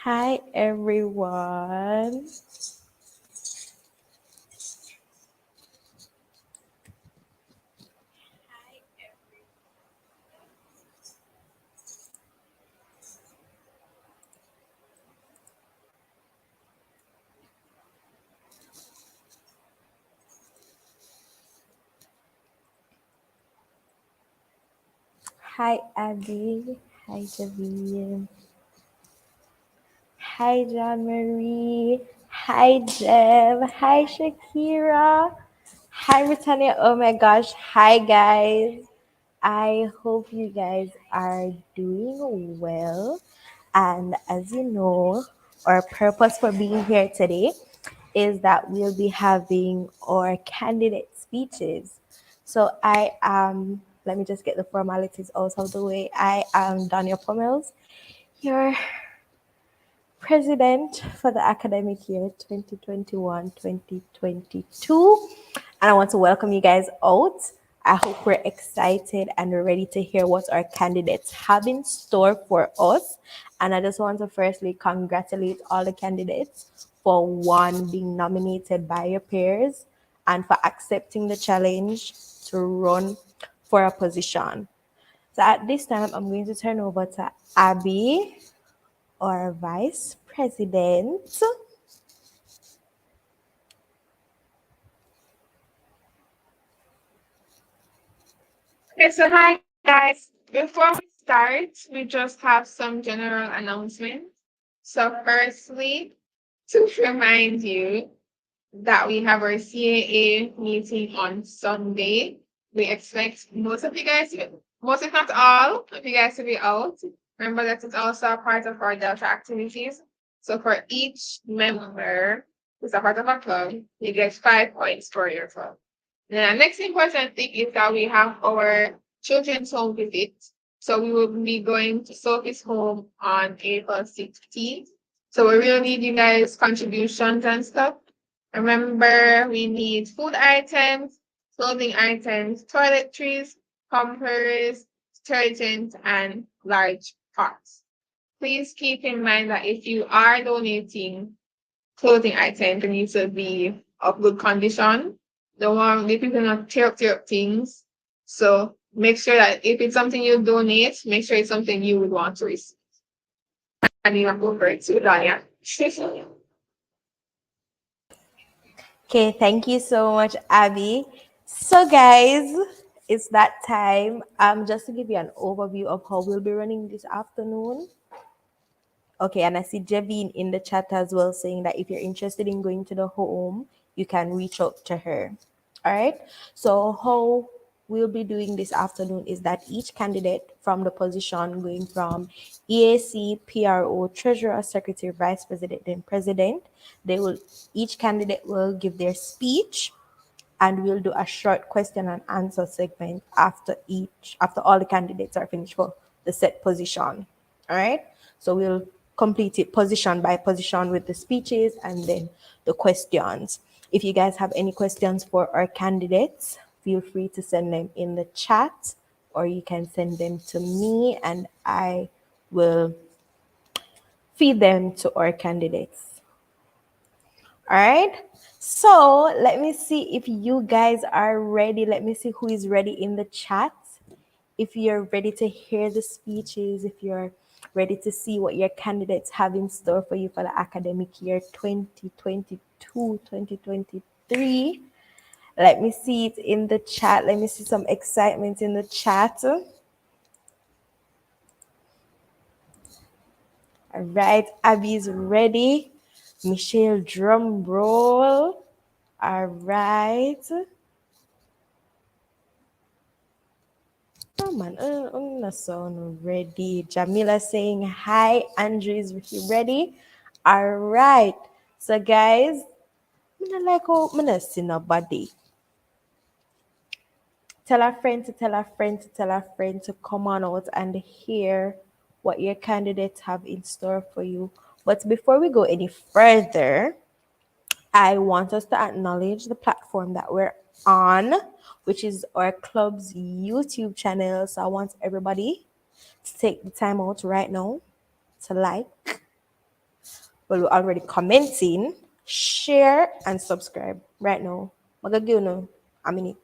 Hi everyone. Hi Abby. Hi Javine. Hi John Marie. Hi Dev. Hi Shakira. Hi Britannia. Oh my gosh. Hi guys. I hope you guys are doing well. And as you know, our purpose for being here today is that we'll be having our candidate speeches. So I am, let me just get the formalities out of the way. I am Daniel Pomels, your president for the academic year 2021-2022. And I want to welcome you guys out. I hope we're excited and we're ready to hear what our candidates have in store for us. And I just want to firstly congratulate all the candidates for one being nominated by your peers and for accepting the challenge to run for a position. So at this time, I'm going to turn over to Abby, our vice president. Okay, so hi guys. Before we start, we just have some general announcements. So firstly, to remind you that we have our CAA meeting on Sunday. We expect most if not all of you guys to be out. Remember that it's also a part of our Delta activities. So for each member who's a part of a club, you get 5 points for your club. The next important thing is that we have our children's home visit. So we will be going to Sophie's home on April 16th. So we really need you guys' contributions and stuff. Remember, we need food items, clothing items, toiletries, pampers, detergent, and large pots. Please keep in mind that if you are donating clothing items, they need to be of good condition. Don't want the people not tear up things. So make sure that if it's something you donate, make sure it's something you would want to receive. And you have over it to Danya. Okay, thank you so much, Abby. So, guys, it's that time. Just to give you an overview of how we'll be running this afternoon. Okay, and I see Javine in the chat as well saying that if you're interested in going to the home, you can reach out to her. All right. So how we'll be doing this afternoon is that each candidate from the position going from EAC, PRO, Treasurer, Secretary, Vice President, then President, they will each candidate will give their speech and we'll do a short question and answer segment after all the candidates are finished for the set position. All right, so we'll complete it position by position with the speeches and then the questions. If you guys have any questions for our candidates, feel free to send them in the chat or you can send them to me and I will feed them to our candidates. All right. So let me see if you guys are ready. Let me see who is ready in the chat. If you're ready to hear the speeches, if you're ready to see what your candidates have in store for you for the academic year 2022-2023. Let me see it in the chat. Let me see some excitement in the chat. All right. Abby's ready. Michelle, drum roll. All right. Oh man, sound ready. Jamila saying hi. Andrew is ready. All right. So guys, I'm not like oh, I'm not see nobody. Tell a friend to tell a friend to tell a friend to come on out and hear what your candidates have in store for you. But before we go any further, I want us to acknowledge the platform that we're on, which is our club's YouTube channel. So I want everybody to take the time out right now to like, Well, we're already commenting, share, and subscribe right now. Magagyo no. I mean,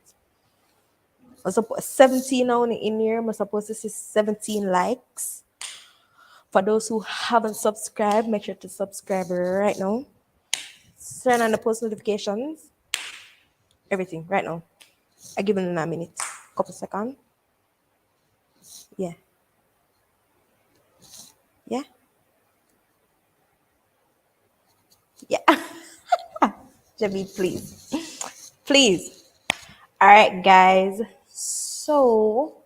I'm supposed 17 now in here. I'm supposed to see 17 likes. For those who haven't subscribed, make sure to subscribe right now. Turn on the post notifications. Everything right now. I give it in a minute. Couple seconds. Yeah. Yeah. Yeah. Jimmy, please. Please. All right, guys. So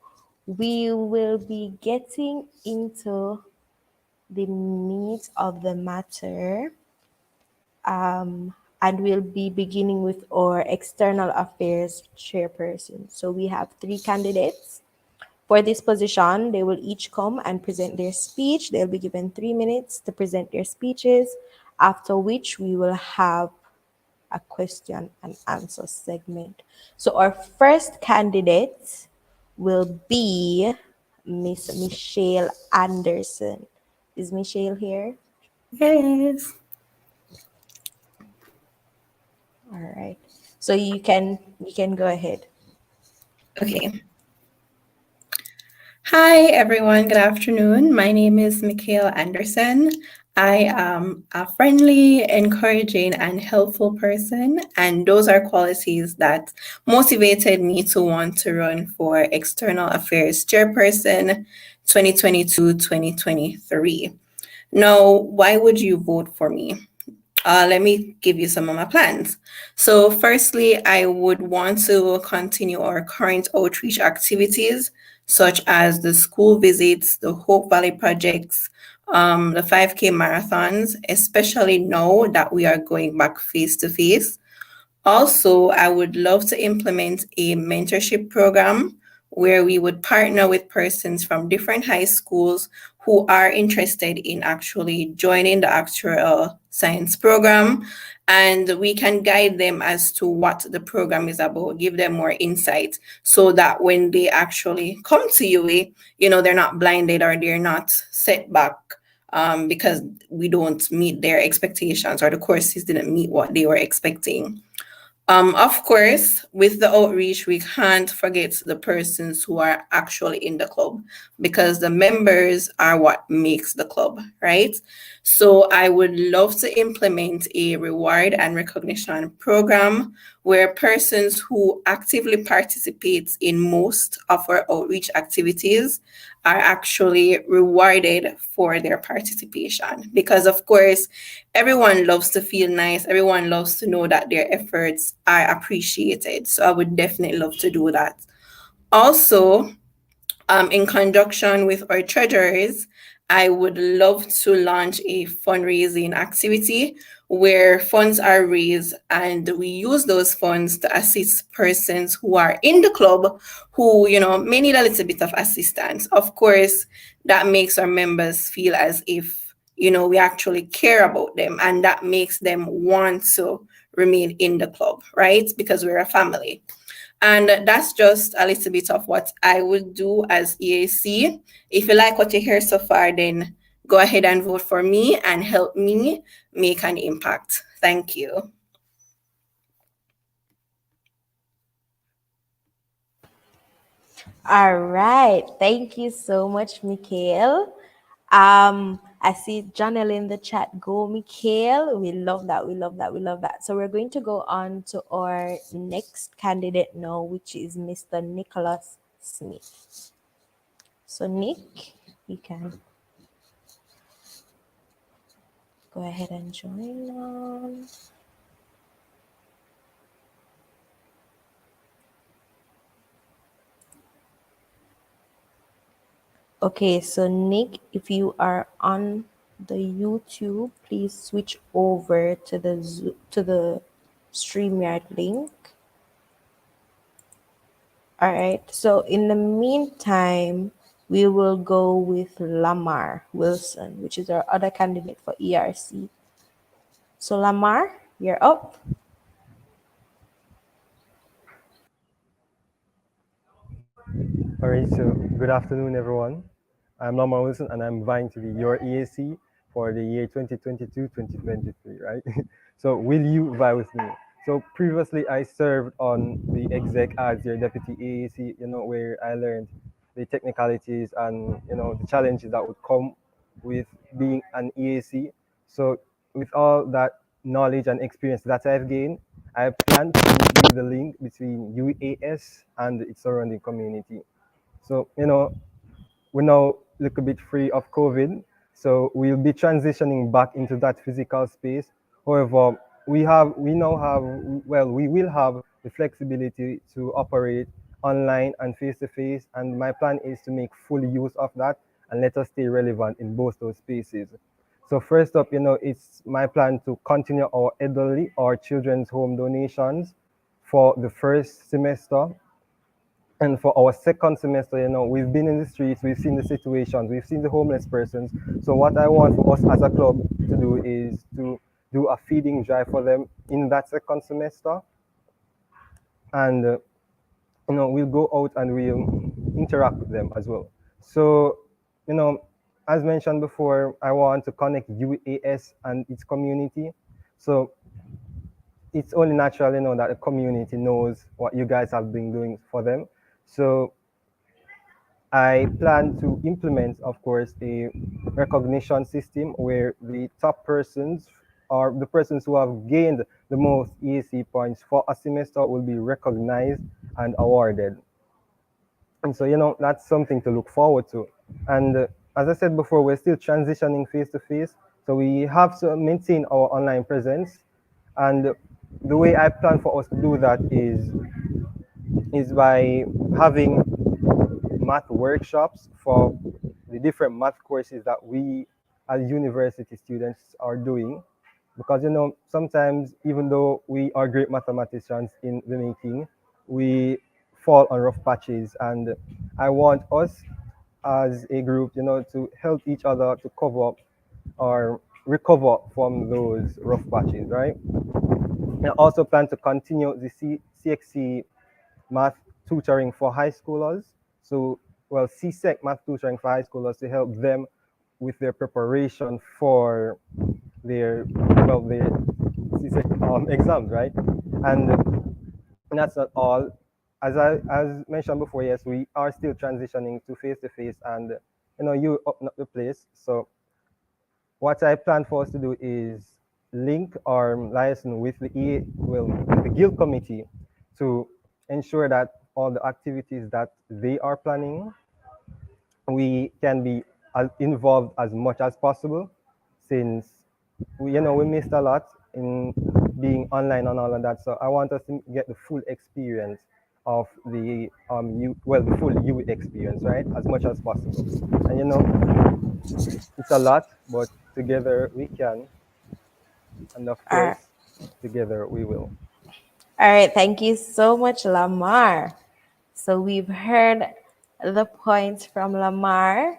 we will be getting into the meat of the matter, and we'll be beginning with our external affairs chairperson. So we have three candidates for this position. They will each come and present their speech. They'll be given 3 minutes to present their speeches, after which we will have a question and answer segment. So our first candidate will be Miss Michelle Anderson. Is Michelle here? Yes. All right. So you can go ahead. Okay. Hi, everyone. Good afternoon. My name is Mikhail Anderson. I am a friendly, encouraging, and helpful person, and those are qualities that motivated me to want to run for External Affairs Chairperson 2022-2023. Now, why would you vote for me? Let me give you some of my plans. So, firstly, I would want to continue our current outreach activities, such as the school visits, the Hope Valley projects, the 5K marathons, especially now that we are going back face to face. Also, I would love to implement a mentorship program where we would partner with persons from different high schools who are interested in actually joining the actual science program. And we can guide them as to what the program is about, give them more insight so that when they actually come to UA, they're not blinded or they're not set back because we don't meet their expectations or the courses didn't meet what they were expecting. Of course, with the outreach, we can't forget the persons who are actually in the club because the members are what makes the club, right? So I would love to implement a reward and recognition program where persons who actively participate in most of our outreach activities are actually rewarded for their participation. Because, of course, everyone loves to feel nice, everyone loves to know that their efforts are appreciated. So, I would definitely love to do that. Also, in conjunction with our treasurers, I would love to launch a fundraising activity where funds are raised and we use those funds to assist persons who are in the club who, may need a little bit of assistance. Of course, that makes our members feel as if, we actually care about them and that makes them want to remain in the club, right? Because we're a family. And that's just a little bit of what I would do as EAC. If you like what you hear so far, then go ahead and vote for me and help me make an impact. Thank you. All right. Thank you so much, Mikhail. I see Janelle in the chat. Go, Mikhail. We love that. We love that. We love that. So we're going to go on to our next candidate now, which is Mr. Nicholas Smith. So Nick, you can go ahead and join on. Okay, so Nick, if you are on the YouTube, please switch over to the StreamYard link. All right. So in the meantime, we will go with Lamar Wilson, which is our other candidate for ERC. So Lamar, you're up. All right, so good afternoon, everyone. I'm Lamar Wilson, and I'm vying to be your EAC for the year 2022-2023, right? So will you vibe with me? So previously I served on the exec as your deputy AAC, where I learned the technicalities and the challenges that would come with being an EAC. So with all that knowledge and experience that I've gained, I plan to build the link between UAS and its surrounding community. So, we're now a little bit free of COVID, so we'll be transitioning back into that physical space. However, we will have the flexibility to operate online and face to face, and my plan is to make full use of that and let us stay relevant in both those spaces. So first up, it's my plan to continue our elderly or children's home donations for the first semester. And for our second semester, we've been in the streets, we've seen the situations, we've seen the homeless persons. So what I want for us as a club to do is to do a feeding drive for them in that second semester. And, we'll go out and we'll interact with them as well. So, as mentioned before, I want to connect UAS and its community. So it's only natural, that the community knows what you guys have been doing for them. So I plan to implement, of course, a recognition system where the top persons or the persons who have gained the most EAC points for a semester will be recognized and awarded. And so, that's something to look forward to. And as I said before, we're still transitioning face to face. So we have to maintain our online presence. And the way I plan for us to do that is by having math workshops for the different math courses that we as university students are doing. Because, sometimes even though we are great mathematicians in the making, we fall on rough patches. And I want us as a group, to help each other to cover up or recover from those rough patches, right? I also plan to continue the CXC math tutoring for high schoolers. So, well, CSEC math tutoring for high schoolers to help them with their preparation for their CSEC exams, right? And that's not all. As mentioned before, yes, we are still transitioning to face, and you open up the place. So what I plan for us to do is link our liaison with the guild committee to ensure that all the activities that they are planning, we can be involved as much as possible, since we missed a lot in being online and all of that. So I want us to get the full experience of the full U experience, right, as much as possible. And it's a lot, but together we can, and of All right. course, together we will. All right. Thank you so much, Lamar. So we've heard the points from Lamar.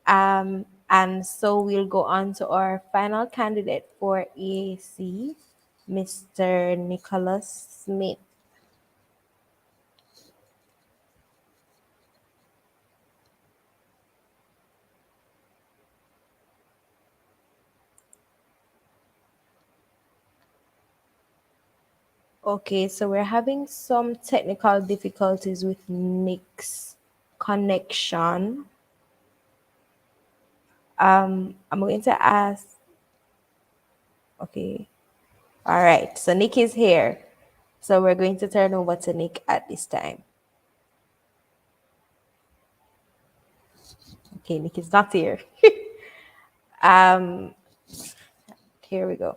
And so we'll go on to our final candidate for EAC, Mr. Nicholas Smith. Okay, so we're having some technical difficulties with Nick's connection. I'm going to ask. Okay, all right. So Nick is here. So we're going to turn over to Nick at this time. Okay, Nick is not here. um, Here we go.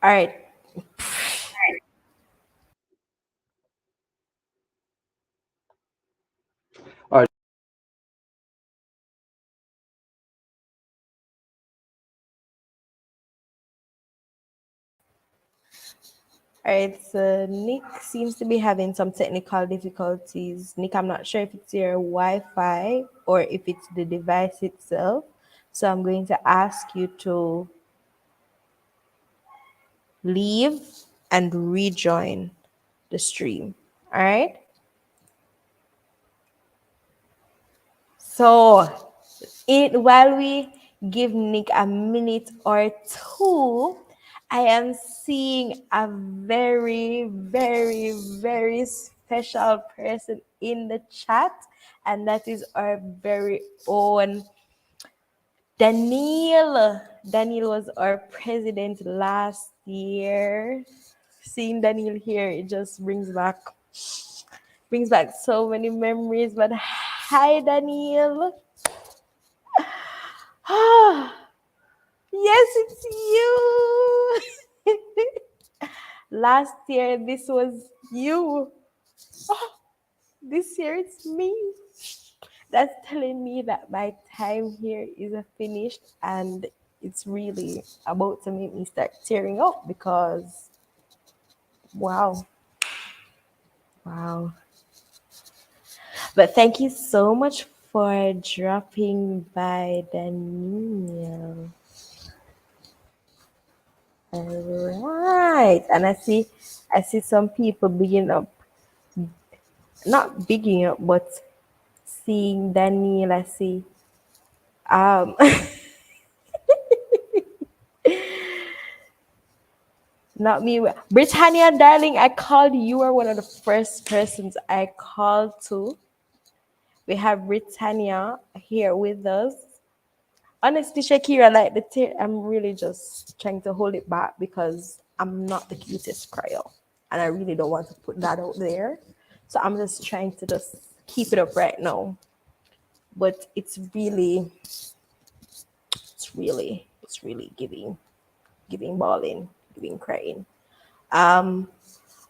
All right. All right, so Nick seems to be having some technical difficulties. Nick, I'm not sure if it's your Wi-Fi or if it's the device itself. So I'm going to ask you to leave and rejoin the stream. All right. So, while we give Nick a minute or two, I am seeing a very, very, very special person in the chat, and that is our very own Daniel. Daniel was our president last year. Seeing Daniel here, it just brings back so many memories. But hi, Daniel. Yes, it's you. Last year, this was you. This year, it's me. That's telling me that my time here is finished, and it's really about to make me start tearing up because, wow, wow. But thank you so much for dropping by, Daniel. All right, and I see some people bigging up, not bigging up, but seeing Daniel. I see. Um, Not me. Britannia, darling, I called you. You are one of the first persons I called to. We have Britannia here with us. Honestly, Shakira, like the I'm really just trying to hold it back because I'm not the cutest crier, and I really don't want to put that out there. So I'm just trying to just keep it up right now. But it's really giving balling, giving crying. Um,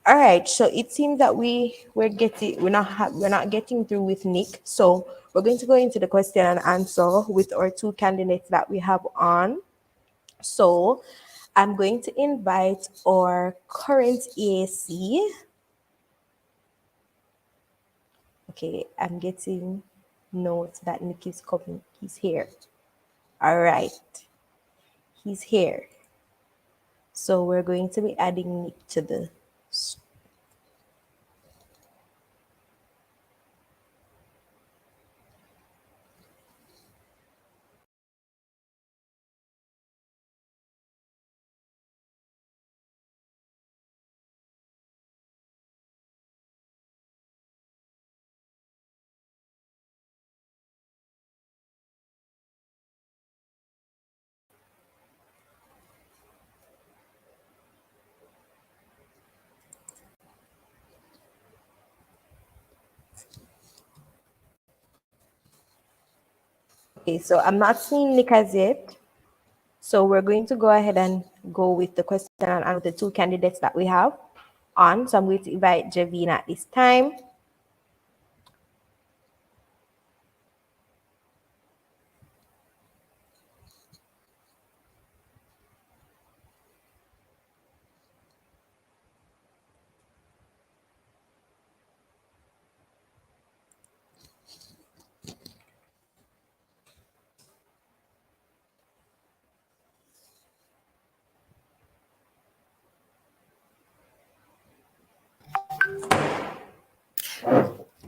All right, so it seems that we're not getting through with Nick. So we're going to go into the question and answer with our two candidates that we have on. So I'm going to invite our current EAC. Okay, I'm getting notes that Nick is coming. He's here. All right, he's here. So we're going to be adding Nick to the. Okay, so I'm not seeing Nick as yet. So we're going to go ahead and go with the question and answer the two candidates that we have on. So I'm going to invite Javine at this time.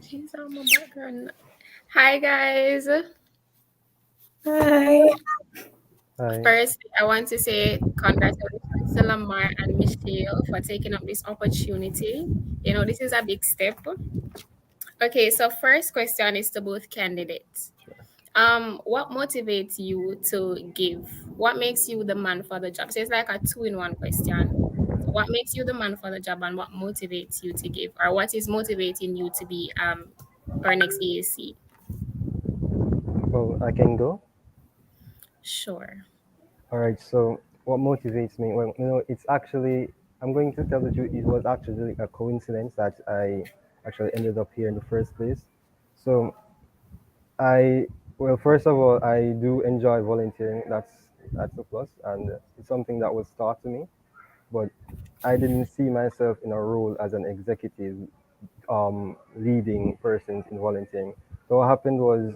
She's on my background. Hi guys. Hi. Hi. First, I want to say congratulations to Lamar and Michelle for taking up this opportunity. This is a big step. Okay, so first question is to both candidates. What motivates you to give? What makes you the man for the job? So it's like a two-in-one question. So what makes you the man for the job, and what motivates you to give, or what is motivating you to be our next EAC? Well, I can go. Sure. All right. So, what motivates me? Well, it's actually, I'm going to tell the truth. It was actually a coincidence that I actually ended up here in the first place. So, I, well, first of all, I do enjoy volunteering. That's a plus, and it's something that was taught to me. But I didn't see myself in a role as an executive, leading persons in volunteering. So what happened was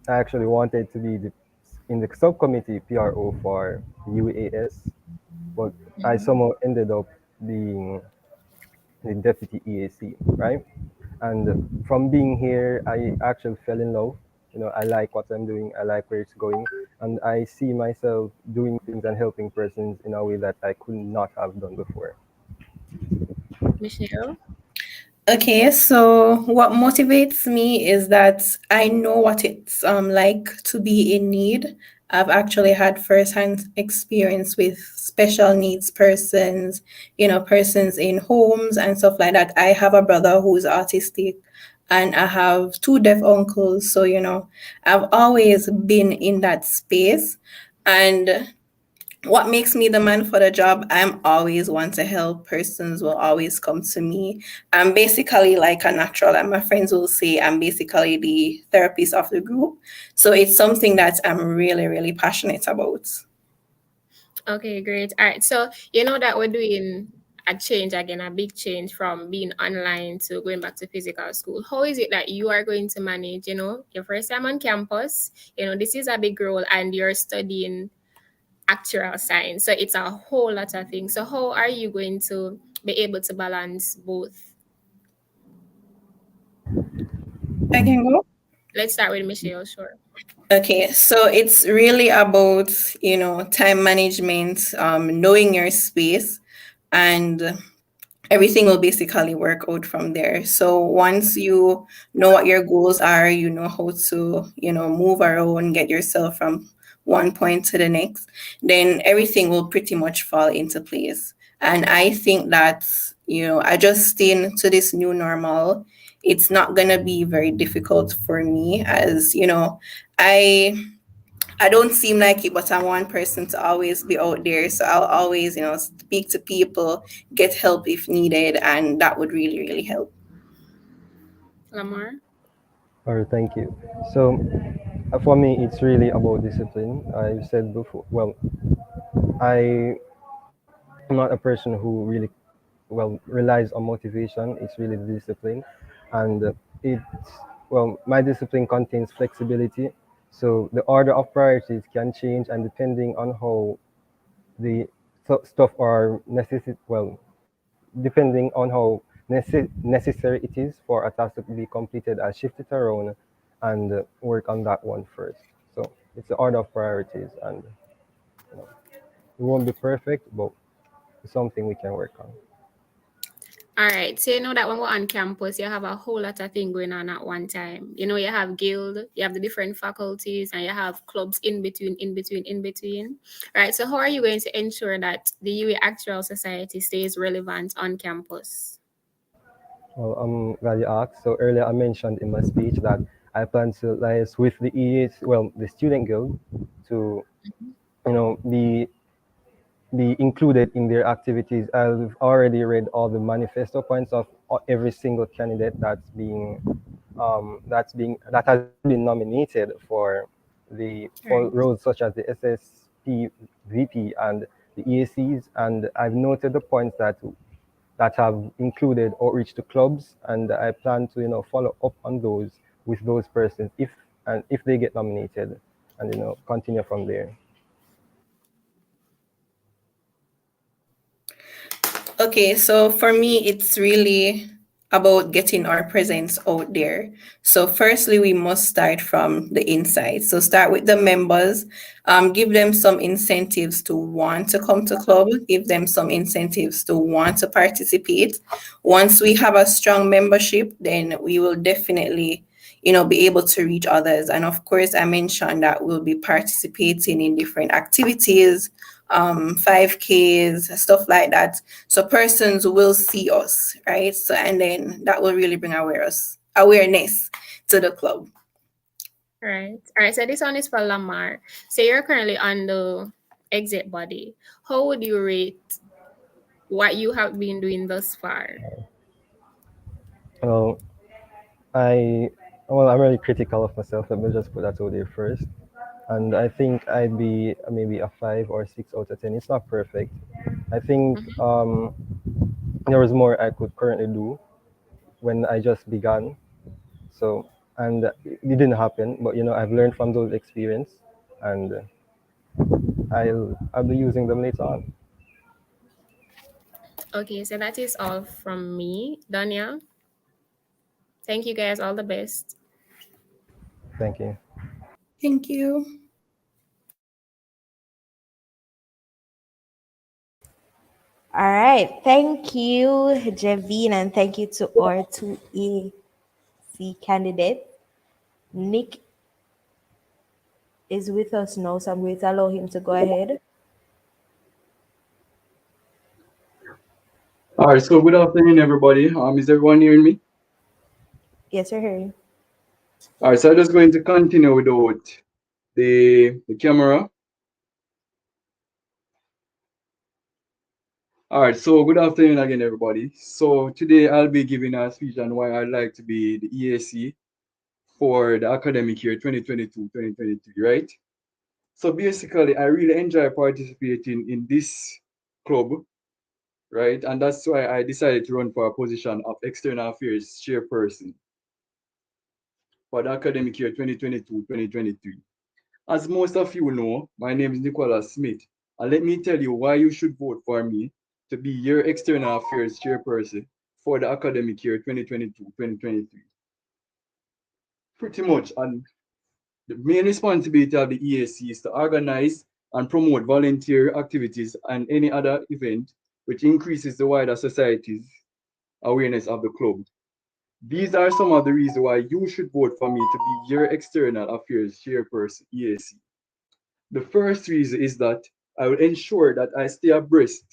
I actually wanted to be in the subcommittee PRO for UAS, but I Mhm. somehow ended up being the deputy EAC, right? And from being here, I actually fell in love. I like what I'm doing. I like where it's going, and I see myself doing things and helping persons in a way that I could not have done before. Michelle? Okay, so what motivates me is that I know what it's like to be in need. I've actually had firsthand experience with special needs persons, persons in homes and stuff like that. I have a brother who's autistic and I have two deaf uncles. So, I've always been in that space. And what makes me the man for the job? I'm always want to help. Persons will always come to me. I'm basically like a natural, and my friends will say I'm basically the therapist of the group. So it's something that I'm really, really passionate about. Okay, great. All right. So you know that we're doing a change again, a big change from being online to going back to physical school. How is it that you are going to manage, your first time on campus? This is a big role and you're studying actual science. So it's a whole lot of things. So how are you going to be able to balance both? I can go. Let's start with Michelle, sure. Okay, so it's really about, time management, knowing your space, and everything will basically work out from there. So once you know what your goals are, you know how to, move around, get yourself from one point to the next, then everything will pretty much fall into place. And I think that, adjusting to this new normal, it's not going to be very difficult for me as, I I don't seem like it, but I'm one person to always be out there. So I'll always, speak to people, get help if needed, and that would really, really help. Lamar? All right, thank you. So, for me, it's really about discipline. I said before, well, I am not a person who really, well, relies on motivation. It's really the discipline. And it's, well, my discipline contains flexibility. So, the order of priorities can change, and depending on how the stuff are necessary, well, depending on how necessary it is for a task to be completed, I shift it around and work on that one first. So it's the order of priorities, and it won't be perfect, but it's something we can work on. All right. So you know that when we're on campus, you have a whole lot of things going on at one time. You have guild, you have the different faculties, and you have clubs in between, in between, in between. Right. So how are you going to ensure that the UA Actual Society stays relevant on campus? Well, I'm glad you asked. So earlier I mentioned in my speech that I plan to liaise with the EAs, well, the student guild, to be included in their activities. I've already read all the manifesto points of every single candidate that has been nominated for the for Right. roles such as the SSP VP and the EACs, and I've noted the points that have included outreach to clubs, and I plan to follow up on those with those persons if they get nominated, and continue from there. Okay, so for me, it's really about getting our presence out there. So, firstly, we must start from the inside. So, start with the members, give them some incentives to want to come to club, give them some incentives to want to participate. Once we have a strong membership, then we will definitely be able to reach others. And of course, I mentioned that we'll be participating in different activities, 5Ks, stuff like that. So persons will see us, right? So and then that will really bring awareness to the club. Right. All right. So this one is for Lamar. So you're currently on the exit body. How would you rate what you have been doing thus far? Well, I I'm very critical of myself. Let me just put that out there first. And I think I'd be maybe a 5 or 6 out of 10. It's not perfect. I think Mhm. there was more I could currently do when I just began. So, and it didn't happen, but I've learned from those experience, and I'll be using them later on. Okay, so that is all from me. Danya, thank you guys. All the best. Thank you. Thank you. All right. Thank you, Javine, and thank you to our 2AC candidate. Nick is with us now, so I'm going to allow him to go ahead. All right, so good afternoon, everybody. Is everyone hearing me? Yes, sir. Harry. All right, so I'm just going to continue without the camera. All right, so good afternoon again, everybody. So today I'll be giving a speech on why I'd like to be the EAC for the academic year 2022-2023, right? So basically, I really enjoy participating in this club, right? And that's why I decided to run for a position of external affairs chairperson for the academic year 2022-2023. As most of you know, my name is Nicholas Smith, and let me tell you why you should vote for me to be your external affairs chairperson for the academic year 2022-2023. Pretty much, and the main responsibility of the EAC is to organize and promote volunteer activities and any other event which increases the wider society's awareness of the club. These are some of the reasons why you should vote for me to be your external affairs chairperson, EAC. The first reason is that I will ensure that I stay abreast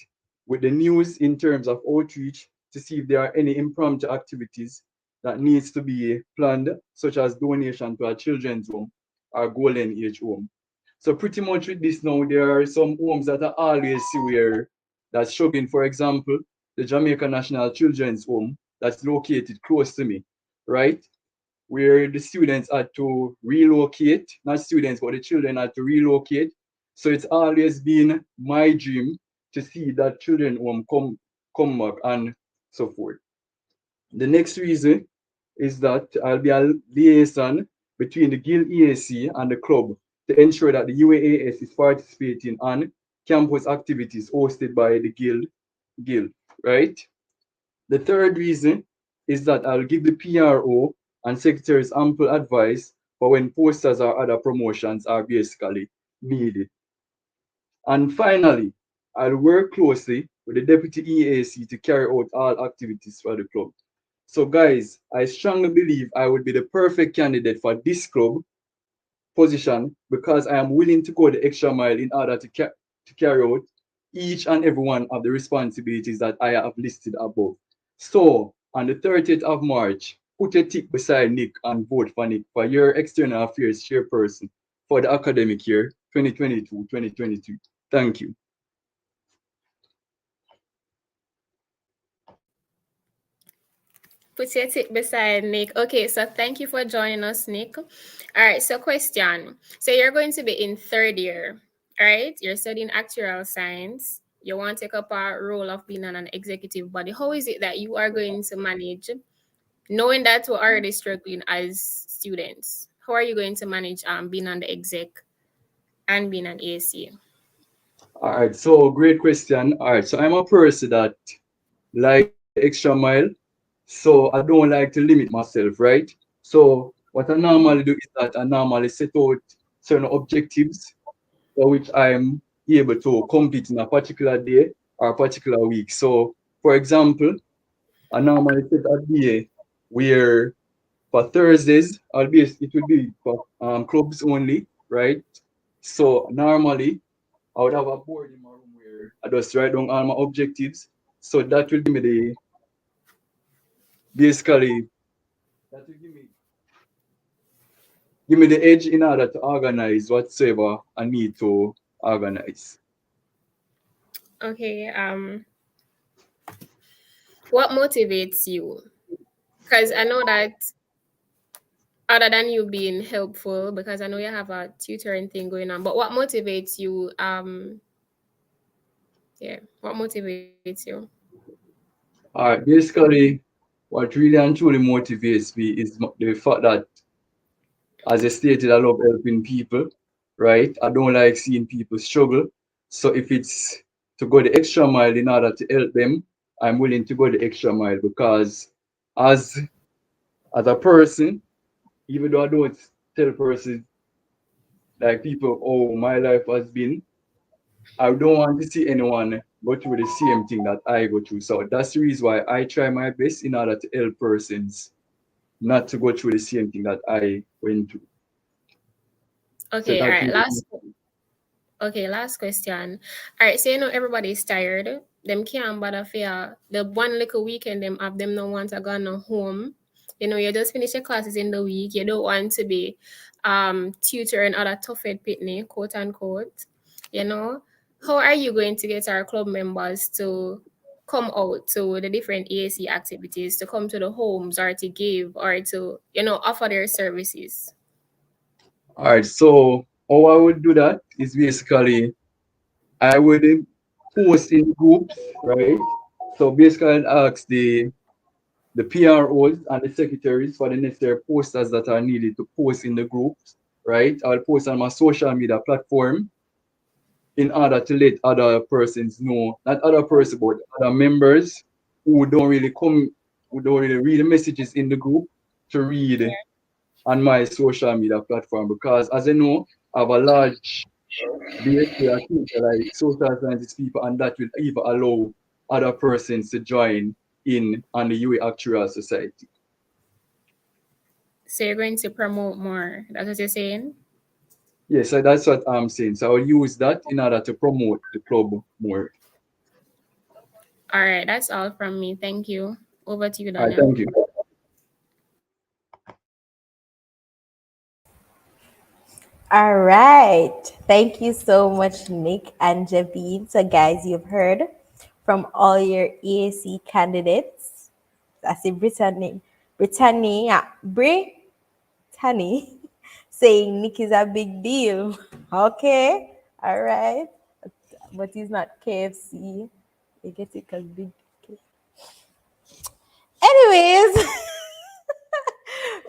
with the news in terms of outreach to see if there are any impromptu activities that needs to be planned, such as donation to a children's home or golden age home. So pretty much with this now, there are some homes that are always where that's struggling. For example, the Jamaica National Children's Home that's located close to me, right? Where the students had to relocate, not students, but the children had to relocate. So it's always been my dream to see that children home come back and so forth. The next reason is that I'll be a liaison between the Guild EAC and the club to ensure that the UAAS is participating on campus activities hosted by the Guild, right? The third reason is that I'll give the PRO and secretaries ample advice for when posters or other promotions are basically needed. And finally, I'll work closely with the Deputy EAC to carry out all activities for the club. So, guys, I strongly believe I would be the perfect candidate for this club position because I am willing to go the extra mile in order to carry out each and every one of the responsibilities that I have listed above. So, on the 30th of March, put a tick beside Nick and vote for Nick for your external affairs chairperson for the academic year 2022-2023. Thank you. Put your tip beside Nick. Okay, so thank you for joining us, Nick. All right, so question. So you're going to be in third year, all right? You're studying actuarial science. You want to take up a role of being an executive body. How is it that you are going to manage, knowing that we're already struggling as students? How are you going to manage being on the exec and being an ASC? All right, so great question. All right, so I'm a person that like the extra mile, so I don't like to limit myself, right? So what I normally do is that I normally set out certain objectives for which I'm able to compete in a particular day or a particular week. So, for example, I normally set a day where for Thursdays, it will be for clubs only, right? So normally I would have a board in my room where I just write down all my objectives. So that will give me the basically that will give me the edge in order to organize whatsoever I need to organize. Okay, what motivates you? Because I know that other than you being helpful, because I know you have a tutoring thing going on, but what motivates you? Yeah, what motivates you? Basically, what really and truly motivates me is the fact that, as I stated, I love helping people, right? I don't like seeing people struggle. So if it's to go the extra mile in order to help them I'm willing to go the extra mile because as as a person, even though I don't tell person like people, oh, my life has been, I don't want to see anyone go through the same thing that I go through. So that's the reason why I try my best in order to help persons not to go through the same thing that I went through. So Okay, all that right. really, Okay, last question. All right, so you know everybody's tired. Them can't bother for the one little weekend them have them no want to go no home. You know, you just finish your classes in the week. You don't want to be tutoring other tough head pitney, quote unquote. You know, how are you going to get our club members to come out to the different EAC activities, to come to the homes or to give or to, you know, offer their services? all right. So how I would do that is basically I would post in groups, right? So basically I'd ask the PROs and the secretaries for the necessary posters that are needed to post in the groups, right? I'll post on my social media platform in order to let other persons know, not other persons, but other members who don't really come, who don't really read the messages in the group to read on my social media platform. Because as you know, I have a large base here, like social sciences people, and that will even allow other persons to join in on the UA Actuarial Society. So you're going to promote more. That's what you're saying? Yes, so that's what I'm saying. So I'll use that in order to promote the club more. All right, that's all from me. Thank you. Over to you, All right, Daniel. thank you. All right. Thank you so much, Nick and Javine. So, guys, you've heard from all your EAC candidates. I see Brittany saying Nick is a big deal. Okay. All right. But he's not KFC. You get it because big. Anyways,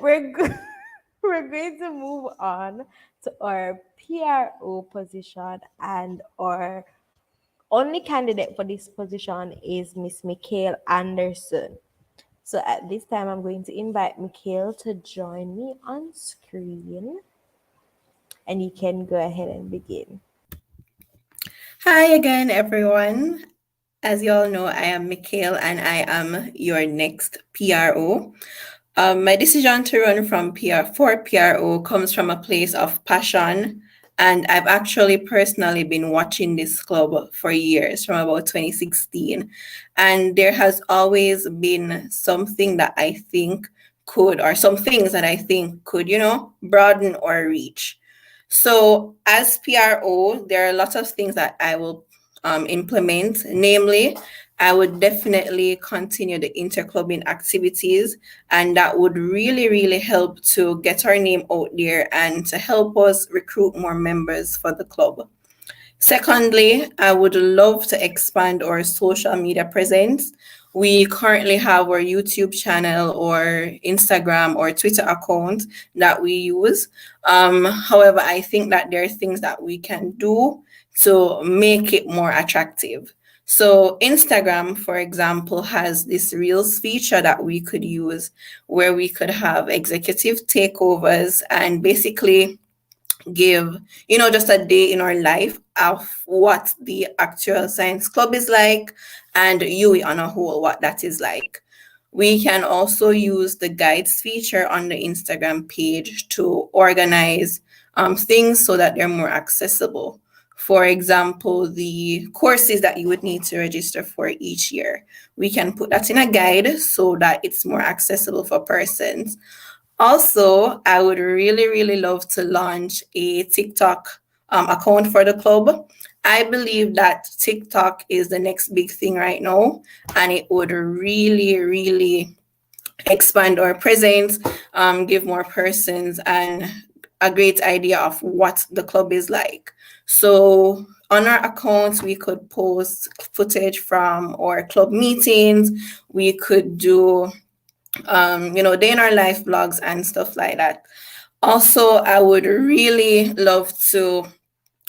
we're go- we're going to move on to our PRO position, and our only candidate for this position is Miss Mikhail Anderson. So at this time, I'm going to invite Mikhail to join me on screen, and you can go ahead and begin. Hi again, everyone. As you all know, I am Mikhail and I am your next PRO. My decision to run from for PRO comes from a place of passion, and I've actually personally been watching this club for years, from about 2016. And there has always been something that I think could, or some things that I think could, broaden or reach. So, as PRO, there are lots of things that I will implement, namely, I would definitely continue the interclubbing activities, and that would really, really help to get our name out there and to help us recruit more members for the club. Secondly, I would love to expand our social media presence. We currently have our YouTube channel or Instagram or Twitter account that we use. However, I think that there are things that we can do to make it more attractive. So, Instagram, for example, has this Reels feature that we could use where we could have executive takeovers and basically give, just a day in our life of what the actual science club is like and UE on a whole, what that is like. We can also use the guides feature on the Instagram page to organize things so that they're more accessible. For example, the courses that you would need to register for each year. We can put that in a guide so that it's more accessible for persons. Also, I would really, really love to launch a TikTok account for the club. I believe that TikTok is the next big thing right now, and it would really, really expand our presence, give more persons and a great idea of what the club is like. So, on our accounts, we could post footage from our club meetings. We could do day in our life vlogs and stuff like that. Also, I would really love to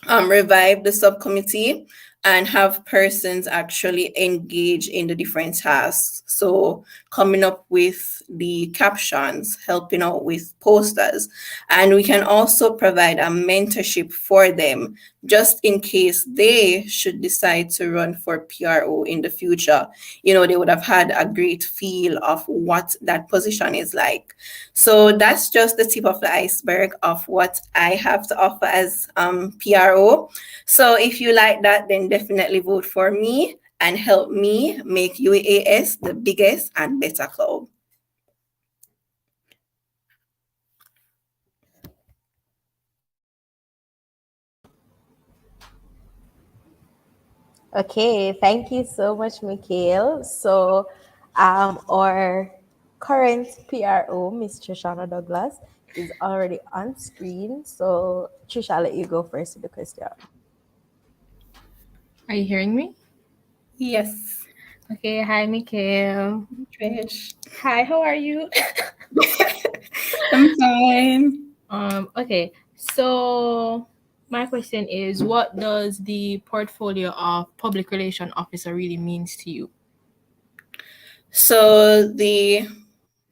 revive the subcommittee and have persons actually engage in the different tasks. So, coming up with the captions, helping out with posters, and we can also provide a mentorship for them just in case they should decide to run for PRO in the future. They would have had a great feel of what that position is like. So that's just the tip of the iceberg of what I have to offer as PRO. So if you like that, then definitely vote for me and help me make UAS the biggest and better club. Okay, thank you so much, Mikhail. So, our current PRO, Miss Trishana Douglas, is already on screen. So, Trisha, I'll let you go first with the question. Are you hearing me? Yes, Okay, hi, Mikhail. Trish. Hi, how are you? I'm fine. Okay, so my question is, what does the portfolio of public relation officer really means to you? So the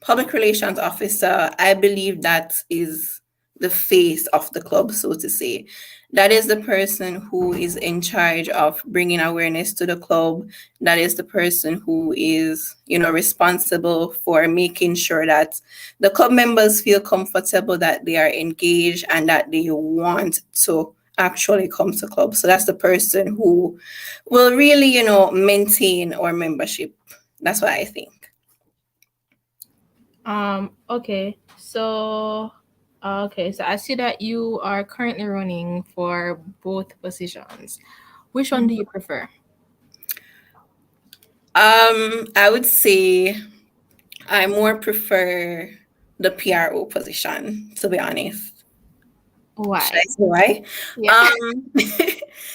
public relations officer, I believe that is the face of the club, so to say. That is the person who is in charge of bringing awareness to the club. That is the person who is, responsible for making sure that the club members feel comfortable, that they are engaged, and that they want to actually come to club. So that's the person who will really, maintain our membership. That's what I think. Okay, so I see that you are currently running for both positions. Which one do you prefer? I would say I more prefer the PRO position, to be honest. Should I Why? say why? Yeah. Um,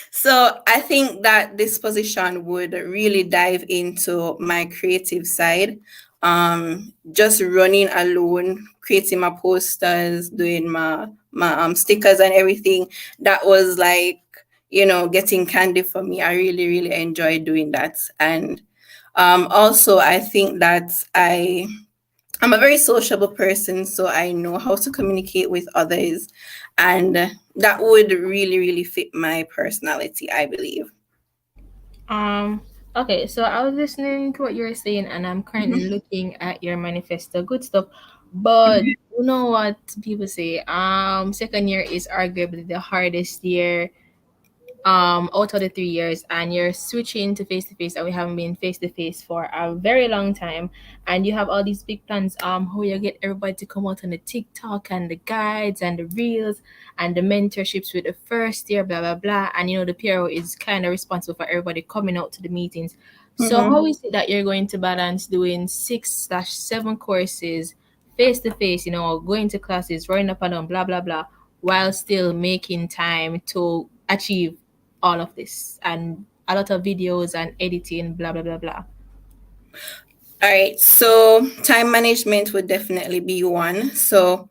so I think that this position would really dive into my creative side. Just running alone, creating my posters, doing my stickers and everything. That was like, getting candy for me. I really, really enjoy doing that. And also I think that I'm a very sociable person, so I know how to communicate with others, and that would really, really fit my personality, I believe. Um, okay, so I was listening to what you were saying, and I'm currently Mhm, looking at your manifesto. Good stuff. But mhm, you know what people say? Second year is arguably the hardest year out of the 3 years, and you're switching to face, and we haven't been face to face for a very long time, and you have all these big plans, how you get everybody to come out on the TikTok and the guides and the reels and the mentorships with the first year, blah blah blah, and the PRO is kind of responsible for everybody coming out to the meetings. So how mhm. is it that you're going to balance doing 6/7 courses face to face, going to classes, running up and down, blah blah blah, while still making time to achieve all of this and a lot of videos and editing, blah blah blah blah. All right, so time management would definitely be one. So,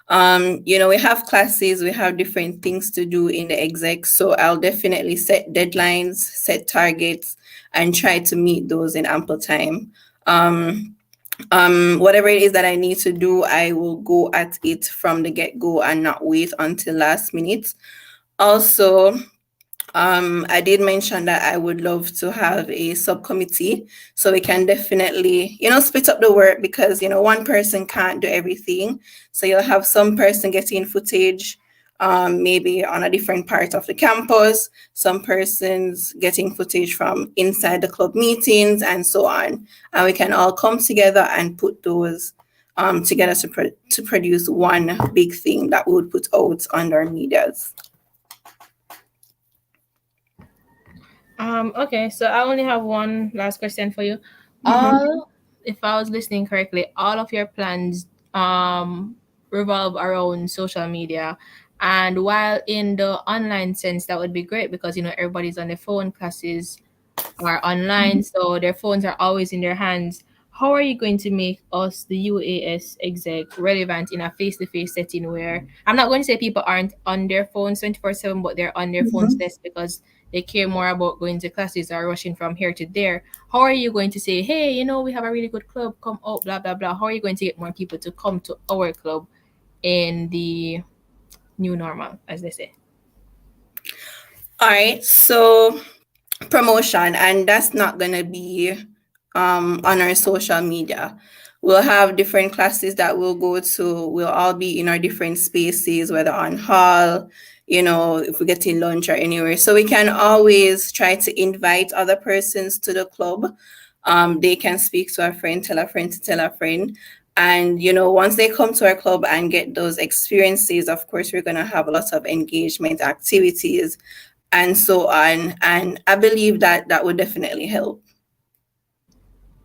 we have classes, we have different things to do in the exec. So I'll definitely set deadlines, set targets, and try to meet those in ample time. Um, whatever it is that I need to do, I will go at it from the get go and not wait until last minute. Also, I did mention that I would love to have a subcommittee so we can definitely, split up the work because, one person can't do everything. So you'll have some person getting footage, maybe on a different part of the campus, some persons getting footage from inside the club meetings and so on. And we can all come together and put those together to produce one big thing that we would put out on our medias. Okay, so I only have one last question for you. Mhm. If I was listening correctly, all of your plans revolve around social media. And while in the online sense, that would be great because everybody's on their phone, classes are online, so their phones are always in their hands. How are you going to make us, the UAS exec, relevant in a face-to-face setting where I'm not going to say people aren't on their phones 24/7, but they're on their phones Mhm. less because they care more about going to classes or rushing from here to there, how are you going to say, hey, we have a really good club, come out, blah, blah, blah? How are you going to get more people to come to our club in the new normal, as they say? All right, so promotion, and that's not going to be on our social media. We'll have different classes that we'll go to. We'll all be in our different spaces, whether on hall, if we get in lunch or anywhere. So we can always try to invite other persons to the club. They can speak to a friend, tell a friend to tell a friend. And, once they come to our club and get those experiences, of course, we're going to have a lot of engagement activities and so on. And I believe that that would definitely help.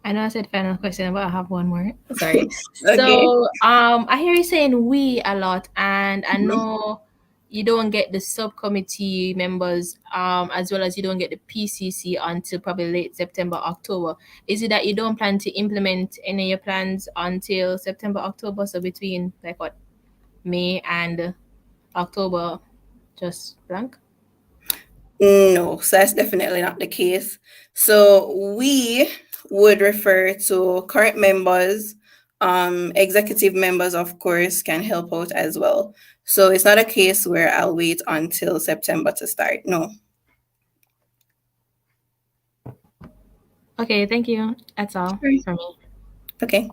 I know I said final question, but I have one more. Sorry. Okay. So, I hear you saying we a lot, and I Mhm. know you don't get the subcommittee members, as well as you don't get the PCC until probably late September, October. Is it that you don't plan to implement any of your plans until September, October? So between like what, May and October, just blank? No, so that's definitely not the case. So we would refer to current members, executive members, of course, can help out as well. So it's not a case where I'll wait until September to start. No. Okay, thank you. That's all Right. for me. Okay.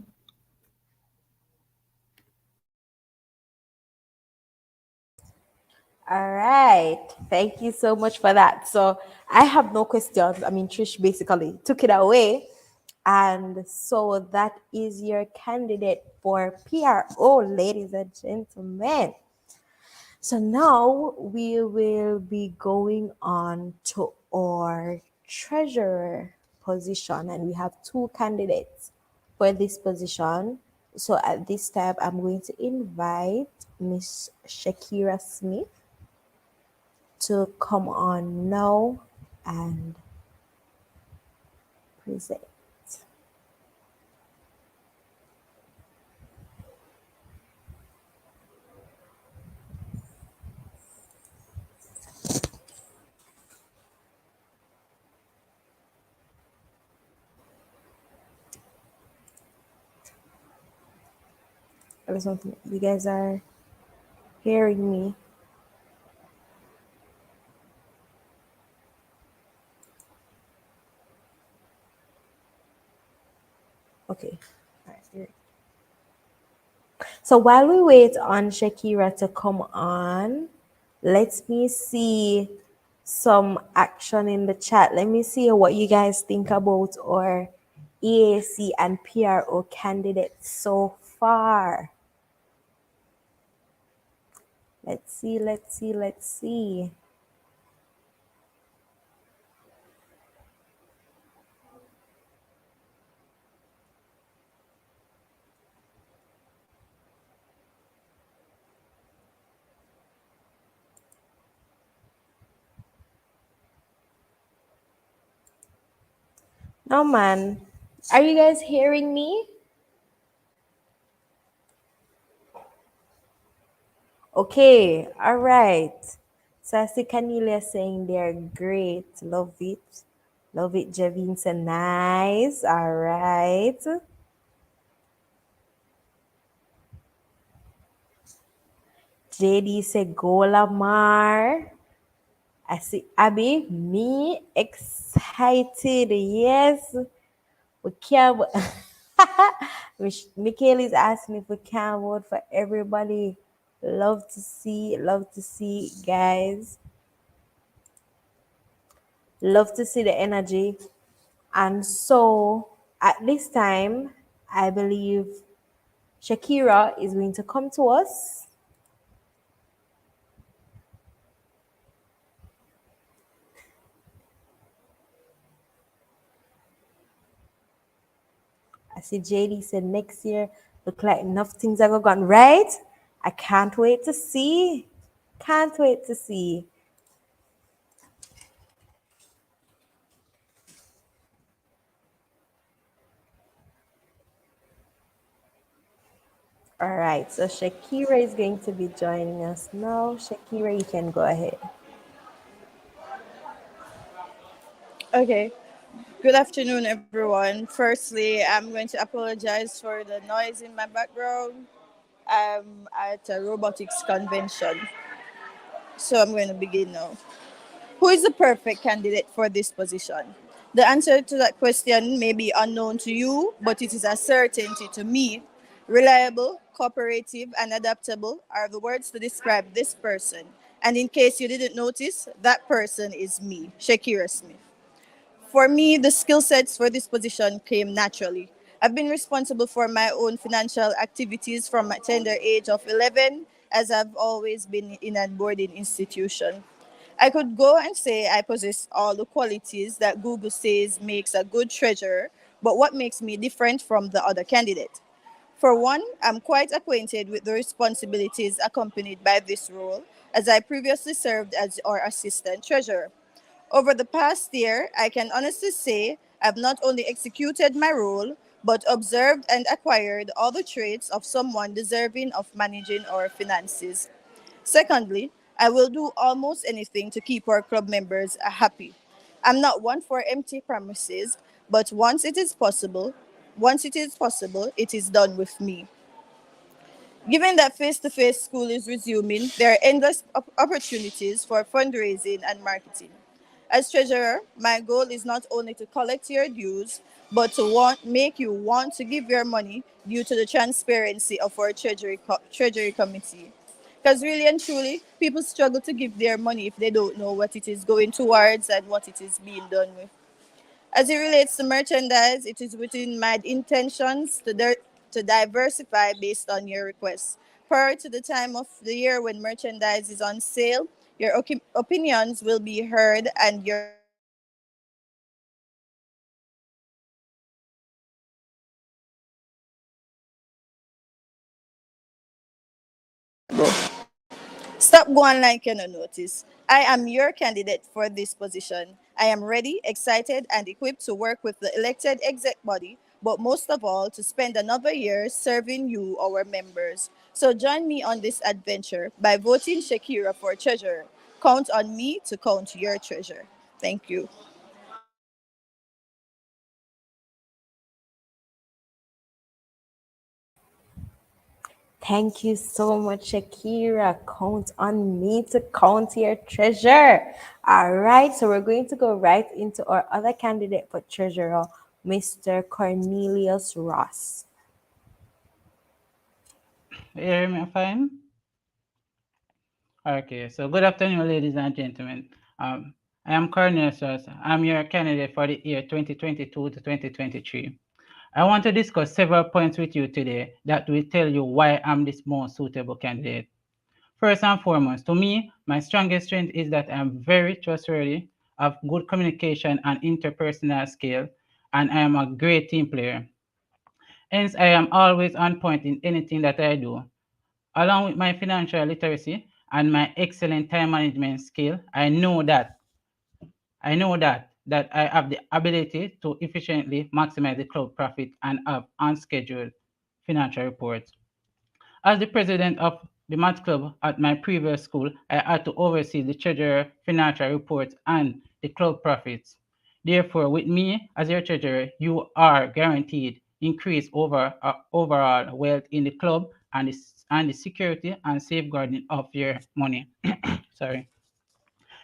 All right. Thank you so much for that. So I have no questions. I mean, Trish basically took it away. And so that is your candidate for PRO, ladies and gentlemen. So now we will be going on to our treasurer position, and we have two candidates for this position. So at this time, I'm going to invite Miss Shakira Smith to come on now and present. Or something. You guys are hearing me? Okay. All right. Here. So while we wait on Shakira to come on, let me see some action in the chat. Let me see what you guys think about our EAC and PRO candidates so far. Let's see, let's see, let's see. No, man. Are you guys hearing me? Okay, all right. So I see Canelia saying they're great. Love it. Love it, Javin. So nice. All right. JD said go Lamar. I see Abby. Me excited. Yes. We can't. Mikhail is asking if we can vote for everybody. Love to see, guys. Love to see the energy. And so at this time, I believe Shakira is going to come to us. I see JD said next year look like enough things are going right. I can't wait to see. Can't wait to see. All right, so Shakira is going to be joining us now. Shakira, you can go ahead. Okay. Good afternoon, everyone. Firstly, I'm going to apologize for the noise in my background. I'm at a robotics convention, so I'm going to begin now. Who is the perfect candidate for this position? The answer to that question may be unknown to you, but it is a certainty to me. Reliable, cooperative, and adaptable are the words to describe this person. And in case you didn't notice, that person is me, Shakira Smith. For me, the skill sets for this position came naturally. I've been responsible for my own financial activities from my tender age of 11, as I've always been in a boarding institution. I could go and say I possess all the qualities that Google says makes a good treasurer, but what makes me different from the other candidate? For one, I'm quite acquainted with the responsibilities accompanied by this role, as I previously served as our assistant treasurer. Over the past year, I can honestly say I've not only executed my role, but observed and acquired all the traits of someone deserving of managing our finances. Secondly, I will do almost anything to keep our club members happy. I'm not one for empty promises, but once it is possible, it is done with me. Given that face to face school is resuming, there are endless opportunities for fundraising and marketing. As treasurer, my goal is not only to collect your dues, but to make you want to give your money due to the transparency of our treasury committee. Because really and truly, people struggle to give their money if they don't know what it is going towards and what it is being done with. As it relates to merchandise, it is within my intentions to diversify based on your requests. Prior to the time of the year when merchandise is on sale, your opinions will be heard and your suggestions will be considered. As it relates to marketing, I will do my best to ensure that our merchandise is visible wherever I go. Stop going like you no notice. I am your candidate for this position. I am ready, excited, and equipped to work with the elected exec body, but most of all, to spend another year serving you, our members. So join me on this adventure by voting Shakira for treasurer. Count on me to count your treasure. Thank you. Thank you so much, Shakira. Count on me to count your treasure. All right, so we're going to go right into our other candidate for treasurer, Mr. Cornelius Ross. You hear me fine? Okay, so good afternoon, ladies and gentlemen. I am Cornelius Ross. I'm your candidate for the year 2022 to 2023. I want to discuss several points with you today that will tell you why I'm this most suitable candidate. First and foremost, to me, my strongest strength is that I'm very trustworthy, have good communication and interpersonal skill, and I am a great team player. Hence, I am always on point in anything that I do. Along with my financial literacy and my excellent time management skill, I know that I have the ability to efficiently maximize the club profit and have unscheduled financial reports. As the president of the math club at my previous school, I had to oversee the treasurer, financial reports, and the club profits. Therefore, with me as your treasurer, you are guaranteed increased overall wealth in the club and the security and safeguarding of your money. Sorry.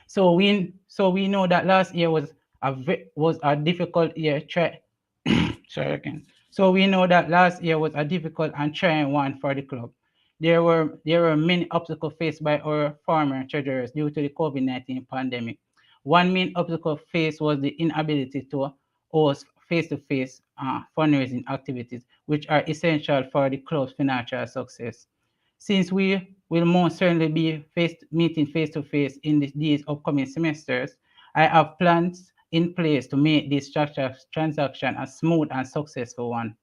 So we know that last year was a difficult year. Sorry again. So we know that last year was a difficult and trying one for the club. There were many obstacles faced by our former treasurers due to the COVID-19 pandemic. One main obstacle faced was the inability to host face-to-face fundraising activities, which are essential for the club's financial success. Since we will most certainly be meeting face to face in these upcoming semesters, I have plans in place to make this transaction a smooth and successful one.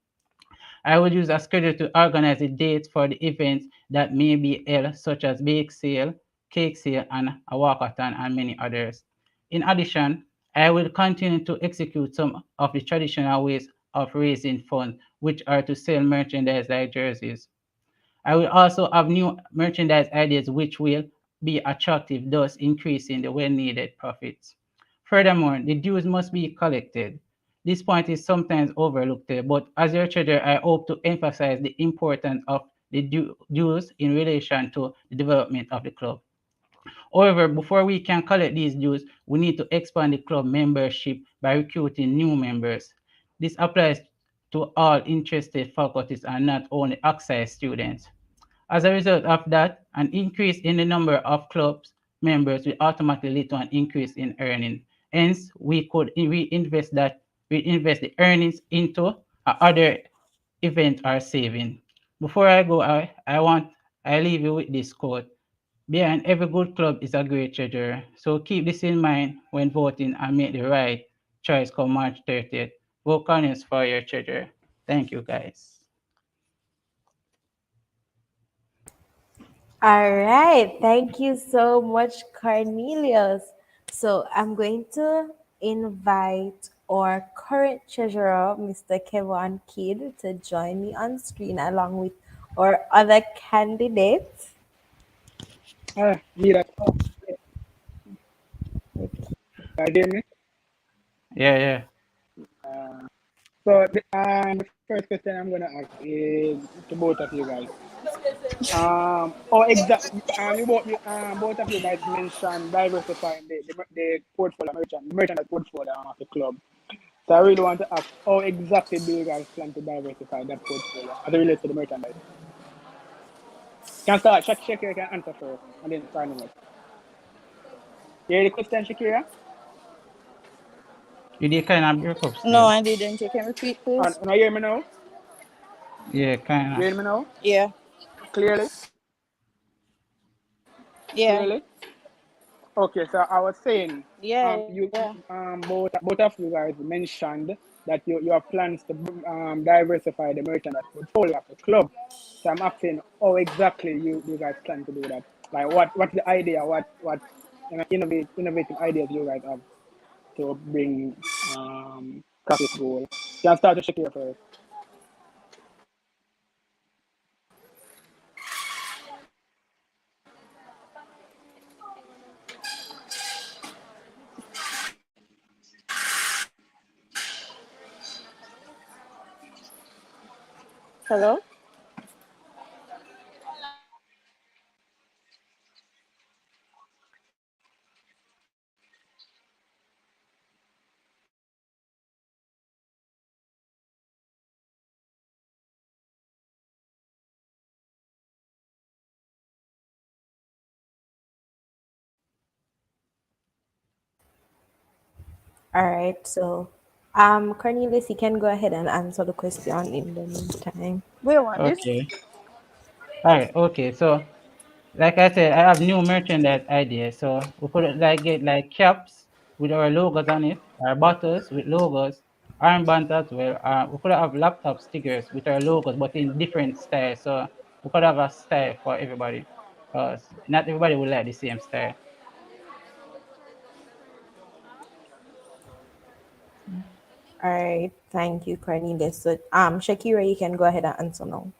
I would use a schedule to organize the dates for the events that may be held, such as bake sale, cake sale, and a walkathon, and many others. In addition, I will continue to execute some of the traditional ways of raising funds, which are to sell merchandise like jerseys. I will also have new merchandise ideas which will be attractive, thus increasing the well needed profits. Furthermore, the dues must be collected. This point is sometimes overlooked, but as your treasurer, I hope to emphasize the importance of the dues in relation to the development of the club. However, before we can collect these dues, we need to expand the club membership by recruiting new members. This applies to all interested faculties and not only Oxide students. As a result of that, an increase in the number of clubs members will automatically lead to an increase in earning. Hence, we could reinvest the earnings into other event or saving. Before I go, I leave you with this quote. Behind every good club is a great treasurer. So keep this in mind when voting and make the right choice come March 30th. Vote Cornelius for your treasurer. Thank you, guys. All right. Thank you so much, Cornelius. So I'm going to invite our current treasurer, Mr. Kevin Kidd, to join me on screen along with our other candidates. Me that guys hear me. Yeah, yeah. The first question I'm gonna ask is to both of you guys. Both of you guys mentioned diversifying the portfolio merchandise portfolio of the club. So I really want to ask, how exactly do you guys plan to diversify that portfolio as it relates to the merchandise? Can start. Shakira can answer first, and then Carnival. You hear the question, Shakira? You did kind of break up No, still. I didn't. You can repeat, please. Now you hear me now? Yeah, You kind hear me now? Yeah, Clearly? yeah, Clearly? Okay, so I was saying, yeah, you yeah. both of you guys mentioned that you have plans to diversify the merchandise portfolio of the club. So I'm asking, how exactly you guys plan to do that? Like, what's the idea? What innovative ideas you guys have to bring profit goal? Can start to Shakira first. Hello? All right. So, Cornelius, you can go ahead and answer the question in the meantime. We want this. okay. All right, okay. So, like I said, I have new merchandise ideas. So we could like get like caps with our logos on it, our bottles with logos, armbands as well. We could have laptop stickers with our logos, but in different styles. So we could have a style for everybody, because not everybody will like the same style. All right. Thank you, Cornelius. So, Shakira, you can go ahead and answer now.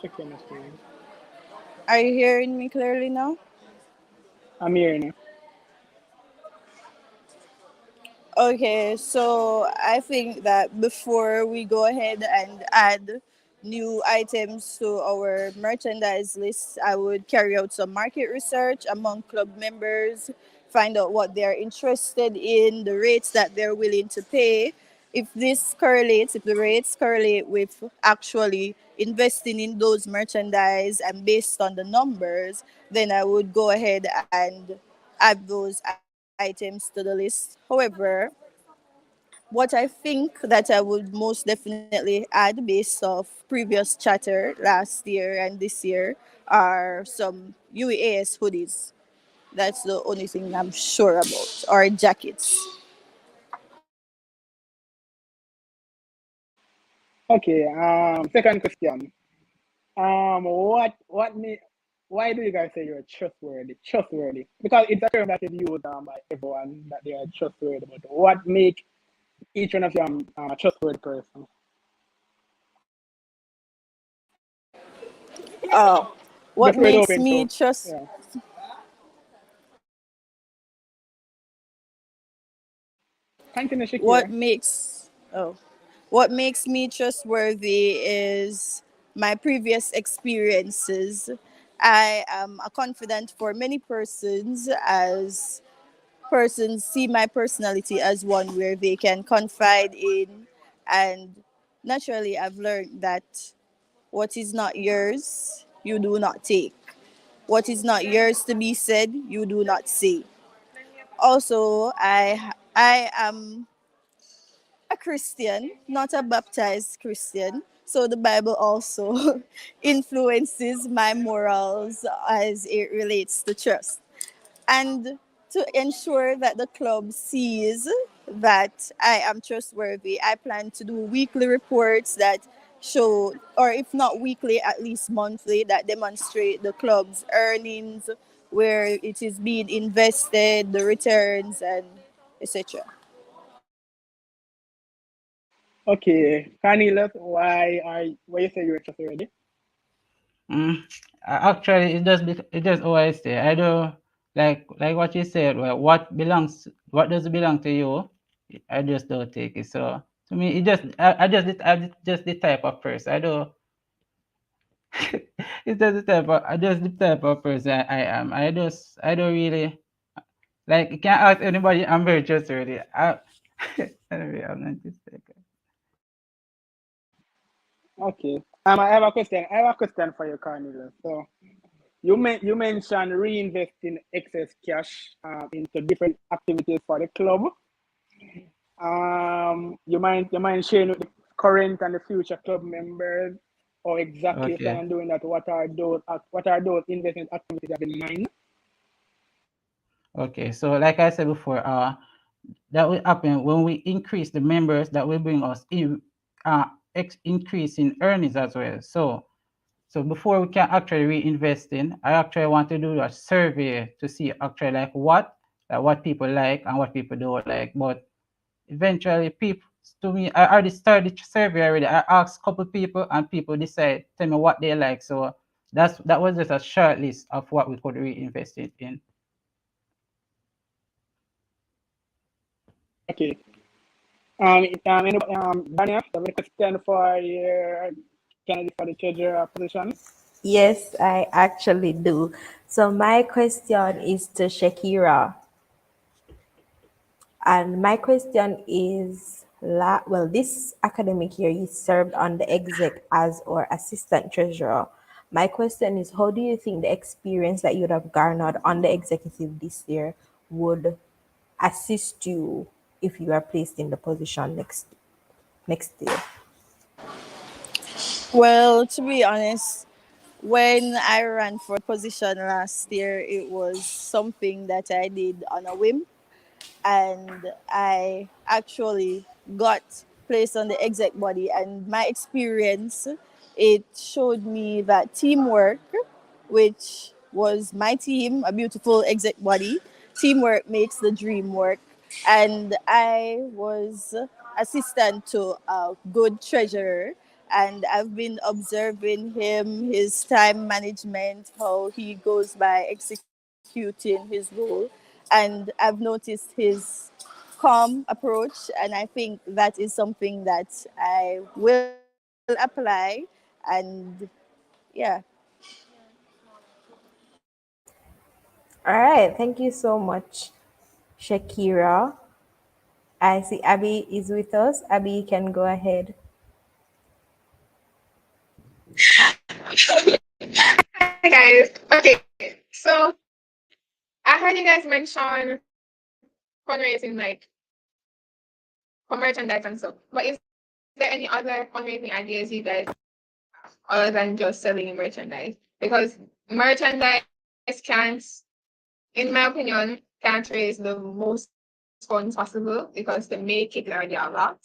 Shakira on the screen. Are you hearing me clearly now? I'm hearing you. Okay, so I think that before we go ahead and add new items to our merchandise list, I would carry out some market research among club members, find out what they're interested in, the rates that they're willing to pay. If the rates correlate with actually investing in those merchandise and based on the numbers, then I would go ahead and add those items to the list. However, what I think that I would most definitely add based off previous chatter last year and this year are some UEAS hoodies. That's the only thing I'm sure about, or jackets. Okay. Second question. What me? Why do you guys say you're trustworthy? Trustworthy, because it's a term that is used by everyone that they are trustworthy. But what make each one of you a trustworthy person? Uh, The what floor is makes open, me so trust yeah. Continue, what Shakira. makes oh what makes me trustworthy is my previous experiences. I am a confidant for many persons, as persons see my personality as one where they can confide in, and naturally I've learned that what is not yours you do not take, what is not yours to be said you do not say. Also, I am a Christian, not a baptized Christian. So the Bible also influences my morals as it relates to trust. And to ensure that the club sees that I am trustworthy, I plan to do weekly reports that show, or if not weekly, at least monthly, that demonstrate the club's earnings, where it is being invested, the returns, and etc. Okay, Cornelius, why you say you're trust already? Mm, actually, it just how I say. I do like what you said. Well, what does belong to you? I just don't take it. So to me, I'm just the type of person. I don't. It's just the type of person I am. I don't really like. You can't ask anybody. I'm very trustworthy. Anyway, I'm not mistaken. Okay. I have a question. I have a question for you, Cornelius. So you mentioned reinvesting excess cash into different activities for the club. You mind sharing with the current and the future club members or exactly you plan Okay. on doing that? What are those investment activities you have in mind? Okay. So like I said before, that will happen when we increase the members. That will bring us increase in earnings as well. So before we can actually reinvest in, I actually want to do a survey to see actually what people like and what people don't like. But eventually, people to me, I already started the survey already. I asked a couple people and people decide tell me what they like. So that was just a short list of what we could reinvest it in. Okay. Daniel, you have a question for your candidate for the treasurer position? Yes, I actually do. So my question is to Shakira. And my question is, well, this academic year you served on the exec as or assistant treasurer. My question is, how do you think the experience that you would have garnered on the executive this year would assist you if you are placed in the position next year? Well, to be honest, when I ran for the position last year, it was something that I did on a whim, and I actually got placed on the exec body. And my experience, it showed me that teamwork, which was my team, a beautiful exec body, teamwork makes the dream work. And I was assistant to a good treasurer, and I've been observing him, his time management, how he goes by executing his role, and I've noticed his calm approach, and I think that is something that I will apply. And yeah. All right, thank you so much, Shakira. I see Abby is with us. Abby, you can go ahead. Hi guys. Okay, so I heard you guys mention fundraising like for merchandise and stuff. But is there any other fundraising ideas you guys other than just selling merchandise? Because merchandise can't, in my opinion, can't raise the most funds possible because the make it already a lot.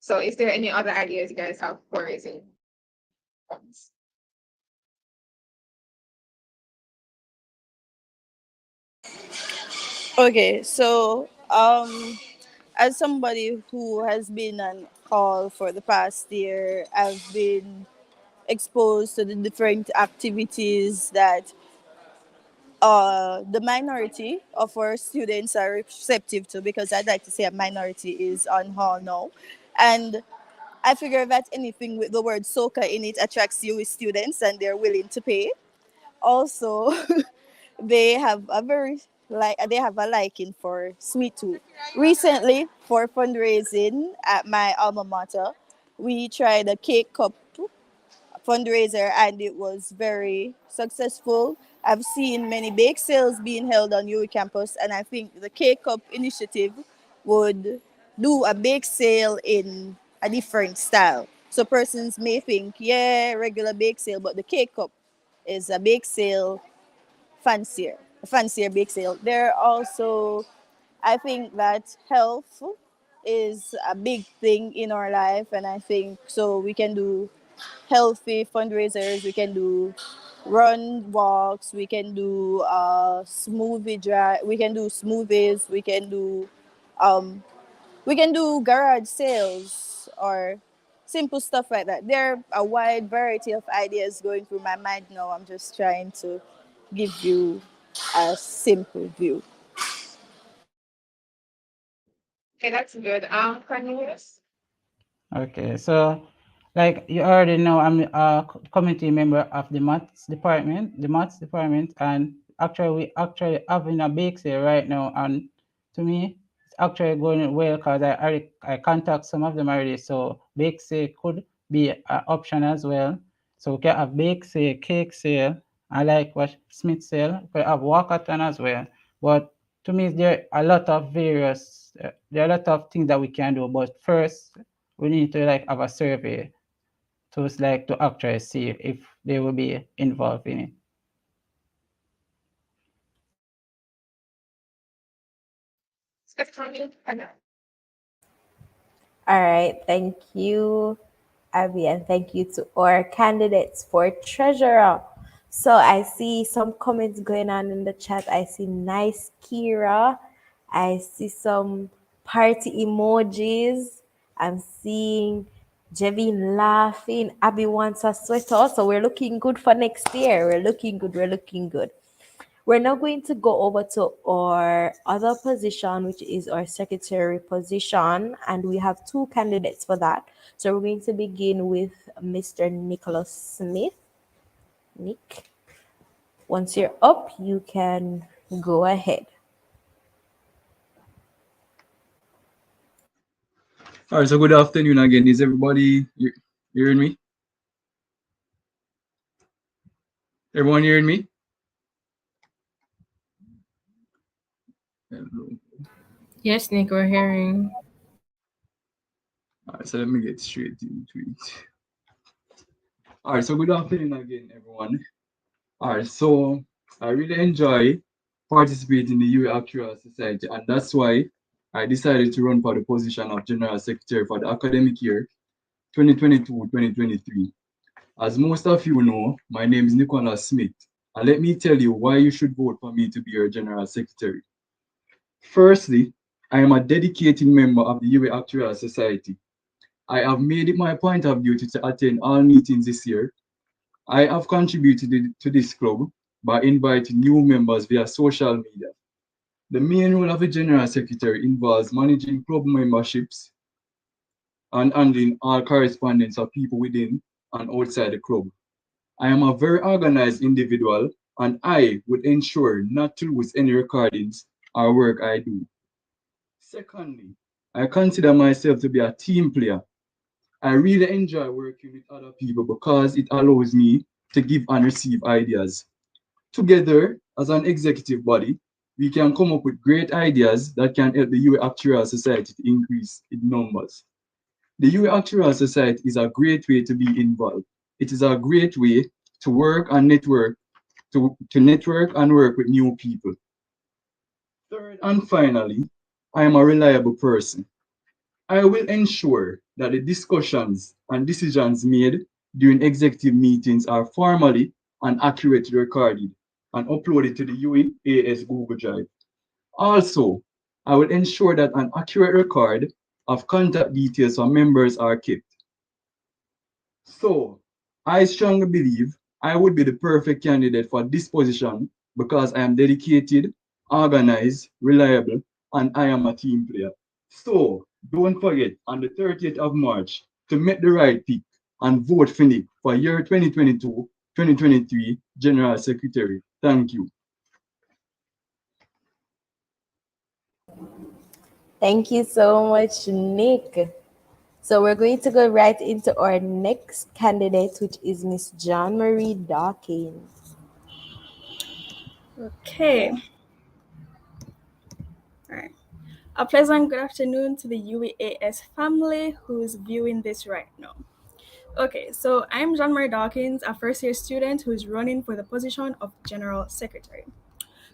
So is there any other ideas you guys have for raising funds? Okay, so as somebody who has been on call for the past year, I've been exposed to the different activities that the minority of our students are receptive to, because I'd like to say a minority is on hall now. And I figure that anything with the word soca in it attracts you with students and they're willing to pay. Also, they have a very they have a liking for sweet tooth. Recently, for fundraising at my alma mater, we tried a cake cup fundraiser and it was very successful. I've seen many bake sales being held on UWI campus, and I think the Cake Cup initiative would do a bake sale in a different style. So persons may think, yeah, regular bake sale, but the Cake Cup is a bake sale fancier, a fancier bake sale. There are also, I think that health is a big thing in our life, and I think so we can do healthy fundraisers. We can do run walks. We can do smoothie drive. We can do smoothies. Um, we can do garage sales or simple stuff like that. There are a wide variety of ideas going through my mind now. I'm just trying to give you a simple view. Okay, that's good. Cornelius? Okay, so like you already know, I'm a committee member of the maths department, and actually we actually having a bake sale right now, and to me, it's actually going well because I contact some of them already. So bake sale could be an option as well. So we can have bake sale, cake sale. I like what Smith sale. We have walkathon as well, but to me, there are a lot of there are a lot of things that we can do. But first, we need to like have a survey to actually see if they will be involved in it. Stephanie? All right, thank you, Abby, and thank you to our candidates for treasurer. So I see some comments going on in the chat. I see nice Kira. I see some party emojis. I'm seeing Jevin laughing. Abby wants a sweater. So we're looking good for next year. We're looking good. We're looking good. We're now going to go over to our other position, which is our secretary position, and we have two candidates for that. So we're going to begin with Mr. Nicholas Smith. Nick, once you're up, you can go ahead. All right, so good afternoon again. Is everybody hearing me? Everyone hearing me? Hello. Yes, Nick, we're hearing. All right, so let me get straight into it. All right, so good afternoon again, everyone. All right, so I really enjoy participating in the UA Actuarial Society, and that's why I decided to run for the position of General Secretary for the academic year 2022-2023. As most of you know, my name is Nicholas Smith, and let me tell you why you should vote for me to be your General Secretary. Firstly, I am a dedicated member of the UA Actuarial Society. I have made it my point of duty to attend all meetings this year. I have contributed to this club by inviting new members via social media. The main role of a general secretary involves managing club memberships and handling all correspondence of people within and outside the club. I am a very organized individual, and I would ensure not to lose any recordings or work I do. Secondly, I consider myself to be a team player. I really enjoy working with other people because it allows me to give and receive ideas. Together, as an executive body, we can come up with great ideas that can help the UA Actuarial Society to increase in numbers. The UA Actuarial Society is a great way to be involved. It is a great way to work and network, to network and work with new people. Third and finally, I am a reliable person. I will ensure that the discussions and decisions made during executive meetings are formally and accurately recorded and uploaded to the UAS Google Drive. Also, I will ensure that an accurate record of contact details for members are kept. So, I strongly believe I would be the perfect candidate for this position because I am dedicated, organized, reliable, and I am a team player. So don't forget on the 30th of March to make the right pick and vote for Nick for year 2022-2023 General Secretary. Thank you. Thank you so much, Nick. So we're going to go right into our next candidate, which is Miss John Marie Dawkins. Okay. All right. A pleasant good afternoon to the UEAS family who's viewing this right now. Okay, so I'm John Marie Dawkins, a first year student who's running for the position of General Secretary.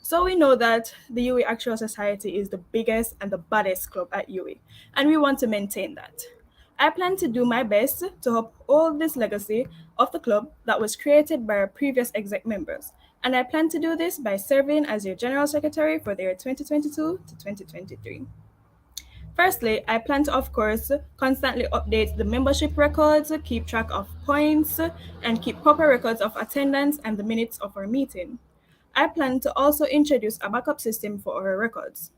So we know that the UWI Actual Society is the biggest and the baddest club at UWI, and we want to maintain that. I plan to do my best to uphold this legacy of the club that was created by our previous exec members, and I plan to do this by serving as your General Secretary for the year 2022 to 2023. Firstly, I plan to, of course, constantly update the membership records, keep track of points, and keep proper records of attendance and the minutes of our meeting. I plan to also introduce a backup system for our records.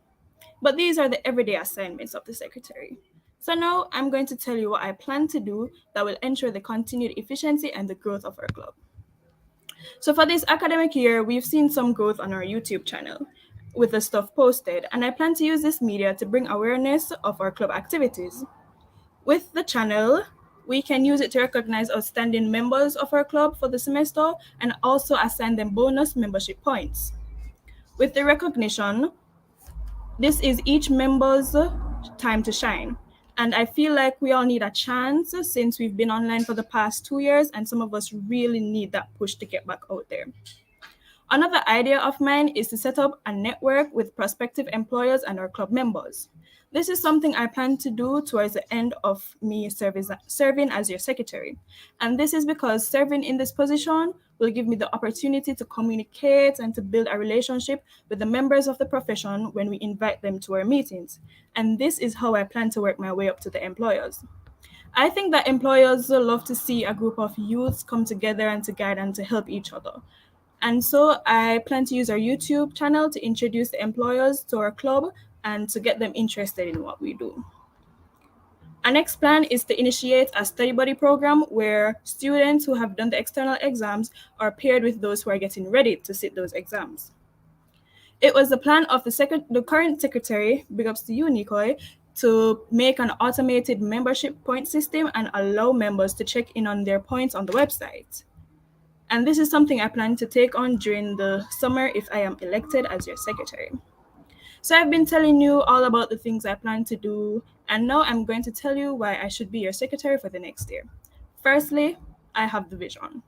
But these are the everyday assignments of the secretary. So now I'm going to tell you what I plan to do that will ensure the continued efficiency and the growth of our club. So for this academic year, we've seen some growth on our YouTube channel with the stuff posted, and I plan to use this media to bring awareness of our club activities. With the channel, we can use it to recognize outstanding members of our club for the semester and also assign them bonus membership points. With the recognition, this is each member's time to shine. And I feel like we all need a chance since we've been online for the past 2 years, and some of us really need that push to get back out there. Another idea of mine is to set up a network with prospective employers and our club members. This is something I plan to do towards the end of me serving as your secretary. And this is because serving in this position will give me the opportunity to communicate and to build a relationship with the members of the profession when we invite them to our meetings. And this is how I plan to work my way up to the employers. I think that employers love to see a group of youths come together and to guide and to help each other. And so I plan to use our YouTube channel to introduce the employers to our club and to get them interested in what we do. Our next plan is to initiate a study buddy program where students who have done the external exams are paired with those who are getting ready to sit those exams. It was the plan of the current secretary, big ups to you, Nikoi, to make an automated membership point system and allow members to check in on their points on the website. And this is something I plan to take on during the summer if I am elected as your secretary. So I've been telling you all about the things I plan to do, and now I'm going to tell you why I should be your secretary for the next year. Firstly, I have the vision.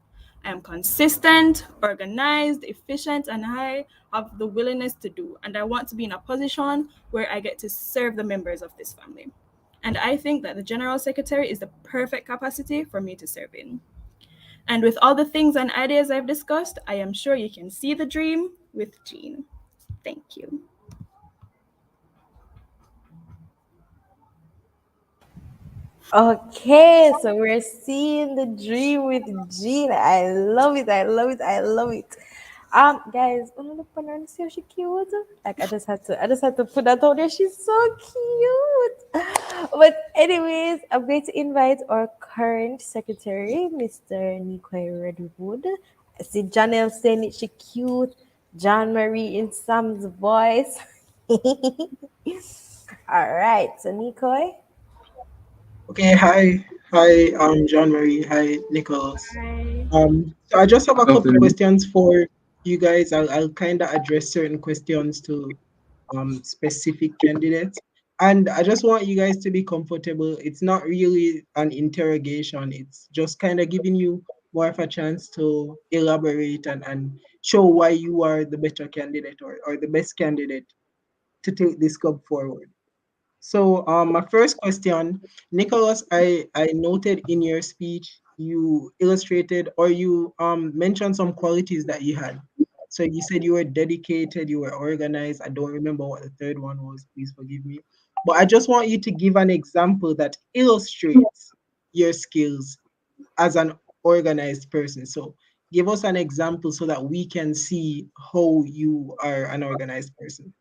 I am consistent, organized, efficient, and I have the willingness to do. And I want to be in a position where I get to serve the members of this family. And I think that the general secretary is the perfect capacity for me to serve in. And with all the things and ideas I've discussed, I am sure you can see the dream with Jean. Thank you. Okay, so we're seeing the dream with Jean. I love it. I love it. I love it. Guys, look at she cute. Like I just had to put that on there. She's so cute. But anyways, I'm going to invite our current secretary, Mr. Nikoi Redwood. I see Janelle saying it. She cute. John Marie in Sam's voice. All right, so Nikoi. Okay, hi, John Marie, hi, Nicholas. Bye. So I just have a Good couple afternoon. questions for you guys. I'll kind of address certain questions to specific candidates, and I just want you guys to be comfortable. It's not really an interrogation. It's just kind of giving you more of a chance to elaborate and show why you are the better candidate or the best candidate to take this club forward. So, my first question, Nicholas, I noted in your speech you illustrated or you mentioned some qualities that you had. So you said you were dedicated, you were organized. I don't remember what the third one was. Please forgive me. But I just want you to give an example that illustrates your skills as an organized person. So Give us an example so that we can see how you are an organized person.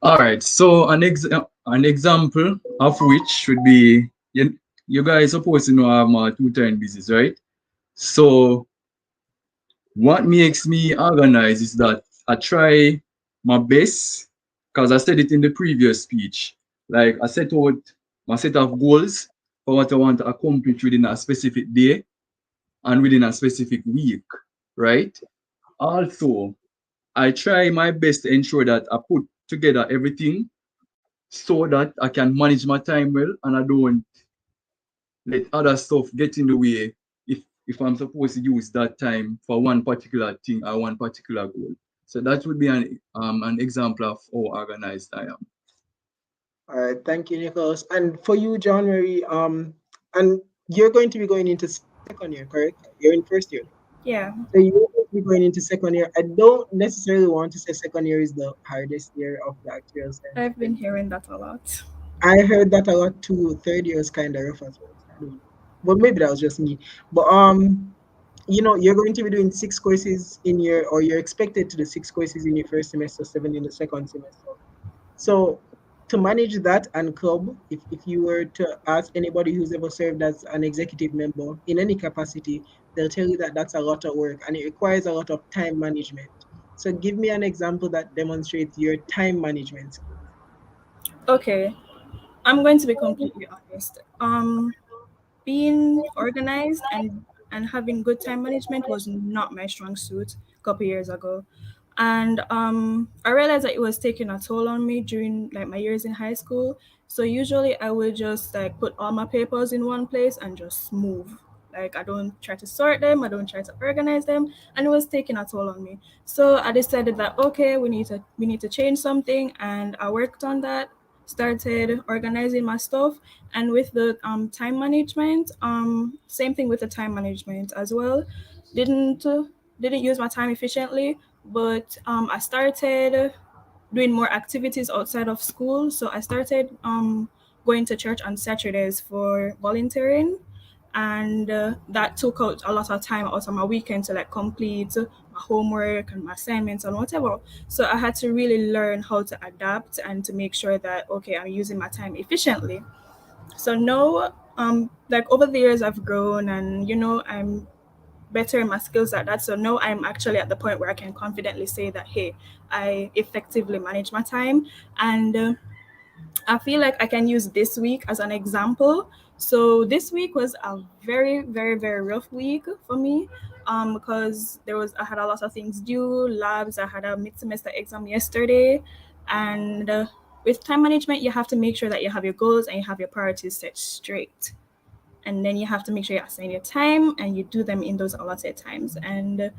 All right. So an example of which should be you guys supposed to know I'm a two-time business, right? So what makes me organize is that I try my best because I said it in the previous speech. Like I set out my set of goals for what I want to accomplish within a specific day and within a specific week, right? Also, I try my best to ensure that I put together everything so that I can manage my time well and I don't let other stuff get in the way if I'm supposed to use that time for one particular thing or one particular goal. So that would be an example of how organized I am. All right, thank you, Nicholas. And for you, John Marie, and you're going to be going into second year, correct? You're in first year. Yeah, So you're going to be going into second year. I don't necessarily want to say second year is the hardest year of the actual sense, I've been because hearing that a lot. I heard that a lot too. Third year is kind of rough as well. So I don't know. But maybe that was just me. But you're going to be doing six courses in your, or you're expected to do six courses in your first semester, seven in the second semester. So to manage that and club, if you were to ask anybody who's ever served as an executive member in any capacity, they'll tell you that that's a lot of work and it requires a lot of time management. So give me an example that demonstrates your time management skills. Okay, I'm going to be completely honest. Being organized and having good time management was not my strong suit a couple years ago, and I realized that it was taking a toll on me during like my years in high school. So usually I would just like put all my papers in one place and just move. Like I don't try to sort them, I don't try to organize them, and it was taking a toll on me. So I decided that okay, we need to change something, and I worked on that, started organizing my stuff. And with the time management, same thing with the time management as well. Didn't use my time efficiently, but I started doing more activities outside of school. So I started going to church on Saturdays for volunteering, and that took out a lot of time out of my weekend to like complete my homework and my assignments and whatever. So I had to really learn how to adapt and to make sure that okay, I'm using my time efficiently. So now, like over the years, I've grown, and I'm better in my skills at that. So now I'm actually at the point where I can confidently say that, hey, I effectively manage my time, and I feel like I can use this week as an example. So this week was a very, very, very rough week for me, because I had a lot of things due, labs. I had a mid semester exam yesterday, and with time management, you have to make sure that you have your goals and you have your priorities set straight, and then you have to make sure you assign your time and you do them in those allotted times. And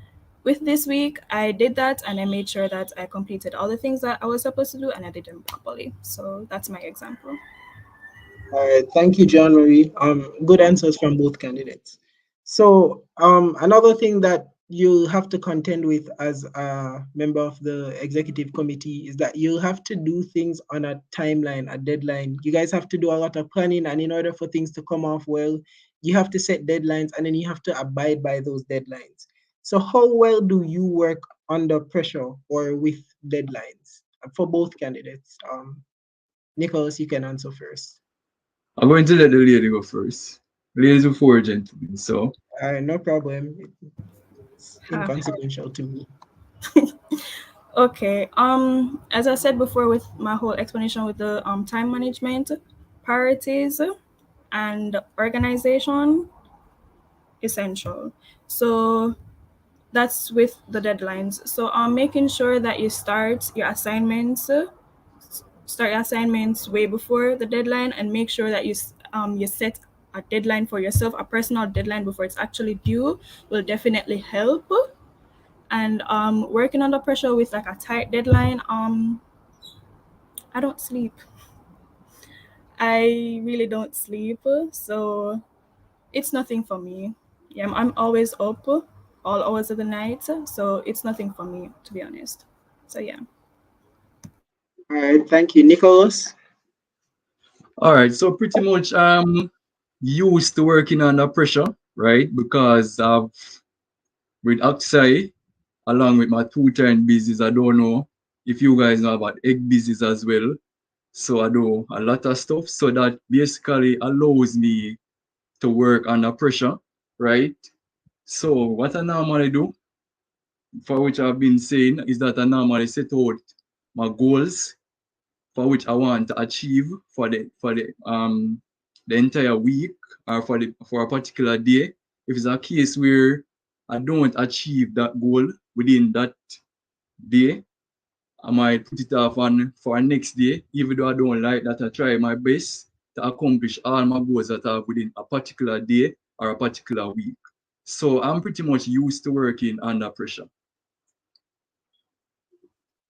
with this week, I did that and I made sure that I completed all the things that I was supposed to do and I did them properly. So that's my example. All right, thank you, John Marie. Good answers from both candidates. So, another thing that you'll have to contend with as a member of the executive committee is that you'll have to do things on a timeline, a deadline. You guys have to do a lot of planning, and in order for things to come off well, you have to set deadlines and then you have to abide by those deadlines. So, how well do you work under pressure or with deadlines for both candidates? Nicholas, you can answer first. I'm going to let the lady go first. Ladies before gentlemen. So No problem. It's Ha. inconsequential to me. Okay. As I said before, with my whole explanation with the time management, priorities, and organization, essential. So that's with the deadlines. So making sure that you start your assignments way before the deadline, and make sure that you set a deadline for yourself, a personal deadline before it's actually due, will definitely help. And working under pressure with like a tight deadline, I don't sleep. I really don't sleep, so it's nothing for me. Yeah, I'm always up all hours of the night, so it's nothing for me, to be honest. So yeah. All right, thank you, Nicholas. all right, so pretty much used to working under pressure, right? Because I've with Aksai, along with my two-time business. I don't know if you guys know about egg business as well. So I do a lot of stuff. So that basically allows me to work under pressure, right? So what I normally do, for which I've been saying, is that I normally set out my goals for which I want to achieve for the entire week or for a particular day. If it's a case where I don't achieve that goal within that day, I might put it off on for next day, even though I don't like that. I try my best to accomplish all my goals that I have within a particular day or a particular week. So I'm pretty much used to working under pressure.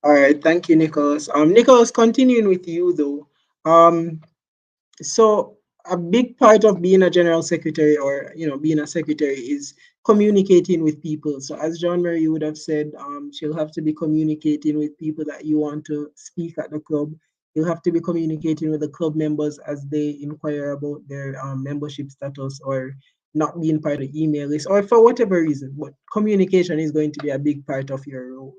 All right, thank you, Nicholas. Nicholas, continuing with you though. So a big part of being a general secretary, or being a secretary, is communicating with people. So as John Mary would have said, she'll have to be communicating with people that you want to speak at the club. You'll have to be communicating with the club members as they inquire about their membership status or not being part of the email list, or for whatever reason. But communication is going to be a big part of your role,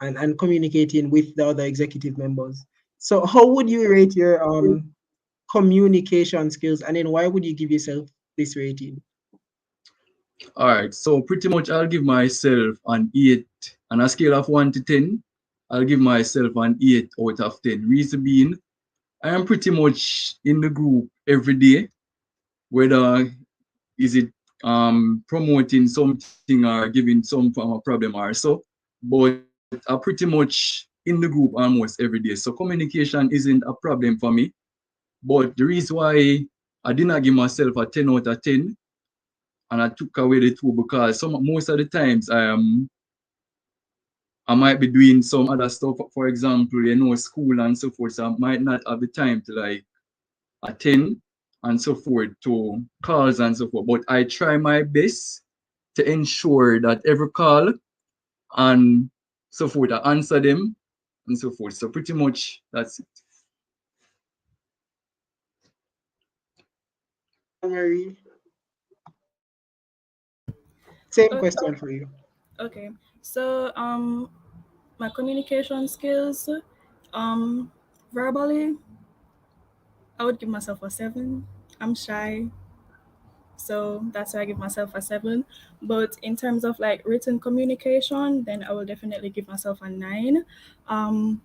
and communicating with the other executive members. So how would you rate your communication skills, and then why would you give yourself this rating? All right, so pretty much I'll give myself an 8 on a scale of 1 to 10. I'll give myself an 8 out of 10. Reason being, I am pretty much in the group every day, whether is it promoting something or giving some form of problem or so. But I'm pretty much in the group almost every day. So communication isn't a problem for me. But the reason why I did not give myself a 10 out of 10 and I took away the two because most of the times I might be doing some other stuff, for example, school and so forth. So I might not have the time to like attend and so forth to calls and so forth. But I try my best to ensure that every call and so forth, I answer them and so forth. So pretty much that's it. Marie, same Okay. question for you. Okay. So my communication skills, um, verbally, I would give myself a 7. I'm shy, so that's why I give myself a 7. But in terms of like written communication, then I will definitely give myself a 9. Um,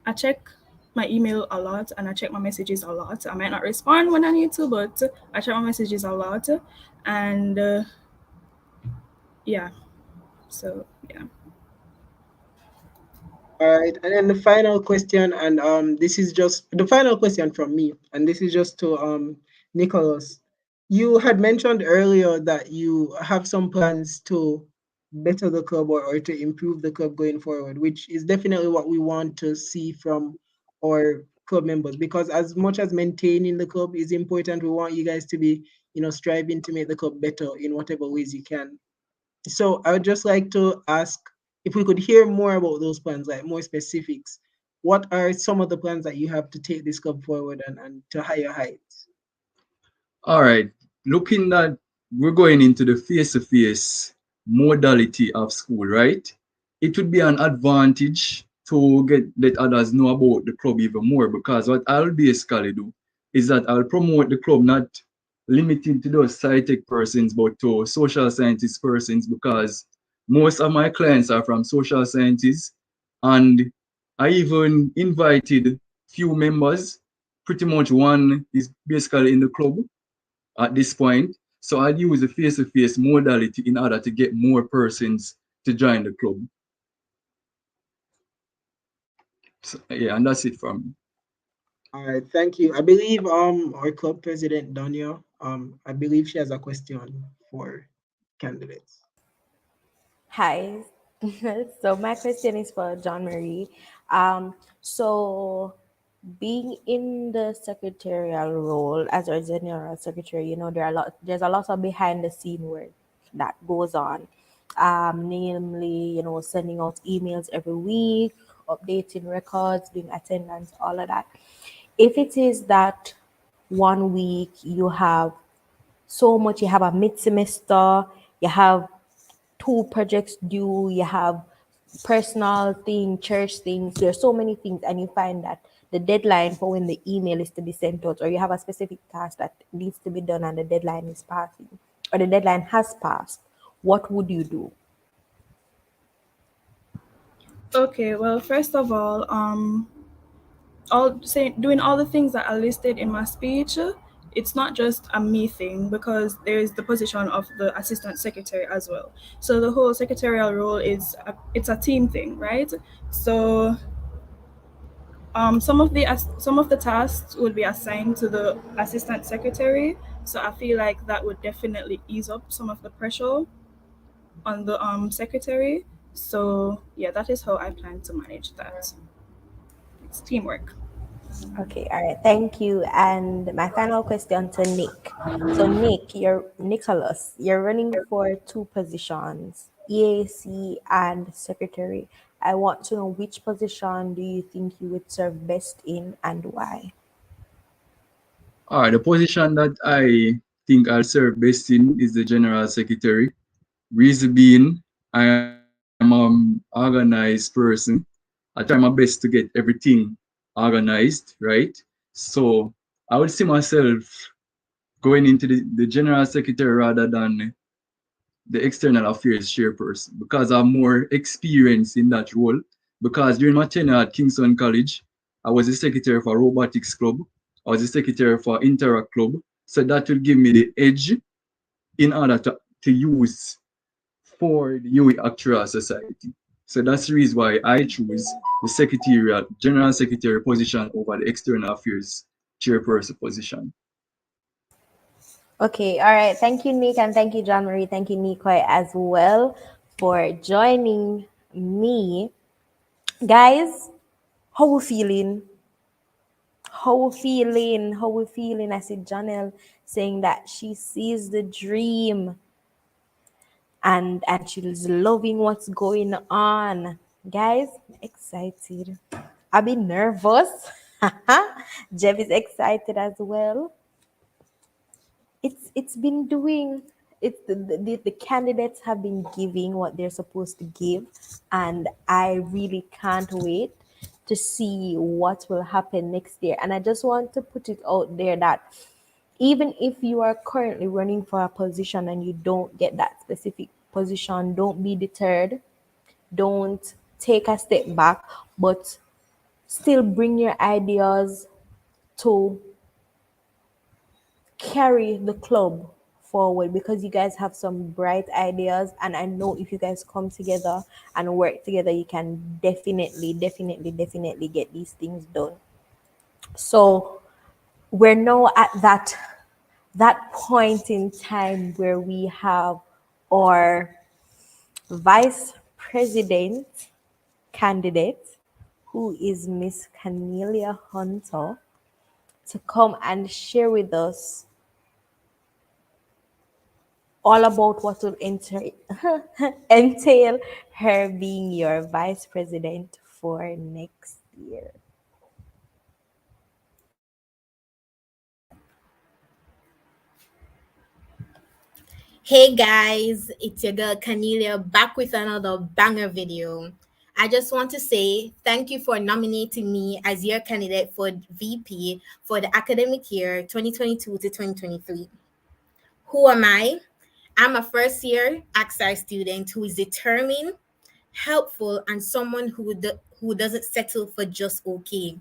I check my email a lot and I check my messages a lot. I might not respond when I need to, but I check my messages a lot, and yeah. So yeah. All right, and then the final question, and this is just the final question from me, and this is just to Nicholas. You had mentioned earlier that you have some plans to better the club, or to improve the club going forward, which is definitely what we want to see from our club members. Because as much as maintaining the club is important, we want you guys to be, striving to make the club better in whatever ways you can. So I would just like to ask if we could hear more about those plans, like more specifics. What are some of the plans that you have to take this club forward, and to higher heights? All right, looking at we're going into the face-to-face modality of school, right? It would be an advantage to let others know about the club even more because what I'll basically do is that I'll promote the club not limited to those sci-tech persons but to social scientist persons because most of my clients are from social sciences and I even invited few members. Pretty much one is basically in the club at this point. So I'll use the face-to-face modality in order to get more persons to join the club. So, yeah, and that's it from me. All right, thank you. I believe our club president Dania, I believe she has a question for candidates. Hi. So my question is for John Marie. So being in the secretarial role as a general secretary, there's a lot of behind the scene work that goes on. Namely, sending out emails every week, updating records, doing attendance, all of that. If it is that one week you have so much, you have a mid semester, you have two projects due, you have personal thing, church things, there's so many things, and you find that the deadline for when the email is to be sent out, or you have a specific task that needs to be done and the deadline is passing, or the deadline has passed, what would you do? Okay, well, first of all saying doing all the things that are listed in my speech, it's not just a me thing because there is the position of the assistant secretary as well. So the whole secretarial role it's a team thing, right? So some of the tasks would be assigned to the assistant secretary. So I feel like that would definitely ease up some of the pressure on the secretary. So yeah, that is how I plan to manage that. It's teamwork. Okay, all right, thank you. And my final question to Nick. So Nick, you're Nicholas, you're running for two positions, EAC and secretary. I want to know, which position do you think you would serve best in and why? All right, the position that I think I'll serve best in is the General Secretary. Reason being, I am an organized person. I try my best to get everything organized, right? So I would see myself going into the General Secretary rather than the External Affairs Chairperson because I'm more experienced in that role. Because during my tenure at Kingston College, I was the secretary for Robotics Club, I was the secretary for Interact Club. So that will give me the edge in order to use for the UWI Actuarial Society. So that's the reason why I choose the secretarial, general secretary position over the external affairs chairperson position. Okay, all right. Thank you, Nick, and thank you, John Marie. Thank you, Nikoi, as well, for joining me. Guys, how we feeling? How we feeling? How we feeling? I see Janelle saying that she sees the dream and she's loving what's going on. Guys, excited. I've been nervous. Jeff is excited as well. It's been doing, it's the candidates have been giving what they're supposed to give, and I really can't wait to see what will happen next year. And I just want to put it out there that even if you are currently running for a position and you don't get that specific position, don't be deterred, don't take a step back, but still bring your ideas to carry the club forward, because you guys have some bright ideas, and I know if you guys come together and work together, you can definitely get these things done. So we're now at that point in time where we have our vice president candidate, who is Miss Cornelia Hunter, to come and share with us all about what will entail her being your vice president for next year. Hey guys, it's your girl Cornelia back with another banger video. I just want to say thank you for nominating me as your candidate for VP for the academic year 2022 to 2023. Who am I? I'm a first year AXAR student who is determined, helpful, and someone who doesn't settle for just okay.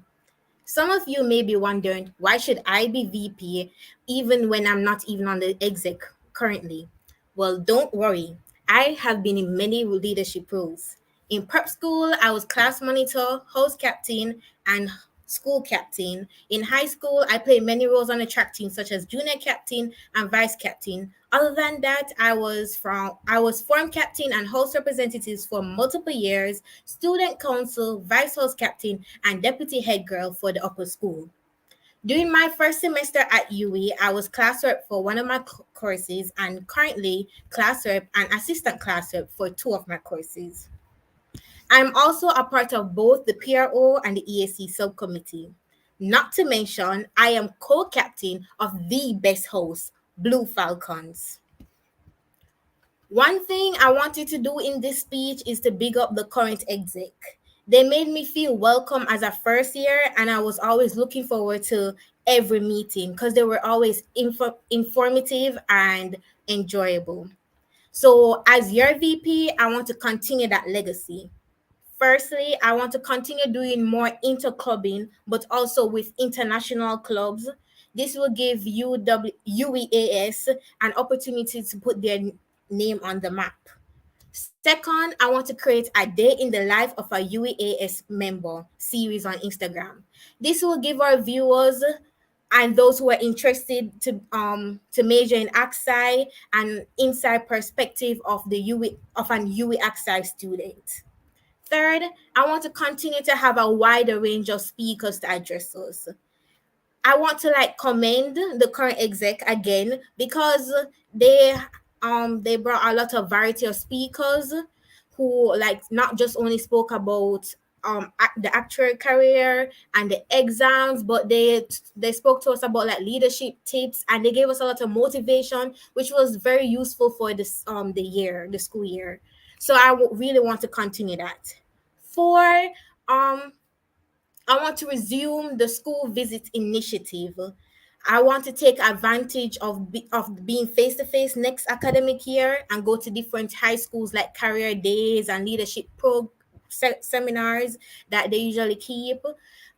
Some of you may be wondering, why should I be VP even when I'm not even on the exec currently? Well, don't worry. I have been in many leadership roles. In prep school, I was class monitor, host captain, and school captain. In high school, I played many roles on the track team, such as junior captain and vice captain. Other than that, I was form captain and host representatives for multiple years, student council, vice host captain, and deputy head girl for the upper school. During my first semester at UE, I was class rep for one of my courses and currently class rep and assistant class rep for two of my courses. I'm also a part of both the PRO and the EAC subcommittee. Not to mention, I am co-captain of the best host, Blue Falcons. One thing I wanted to do in this speech is to big up the current exec. They made me feel welcome as a first year, and I was always looking forward to every meeting because they were always informative and enjoyable. So, as your VP, I want to continue that legacy. Firstly, I want to continue doing more interclubbing, but also with international clubs. This will give UEAS an opportunity to put their name on the map. Second, I want to create a day in the life of a UEAS member series on Instagram. This will give our viewers and those who are interested to major in AXI an inside perspective of the UE of an UE AXI student. Third, I want to continue to have a wider range of speakers to address us. I want to like commend the current exec again because they they brought a lot of variety of speakers who like not just only spoke about the actual career and the exams, but they spoke to us about like leadership tips, and they gave us a lot of motivation, which was very useful for this the school year. So really want to continue that. Four, I want to resume the school visit initiative. I want to take advantage of being face to face next academic year and go to different high schools like career days and leadership seminars that they usually keep.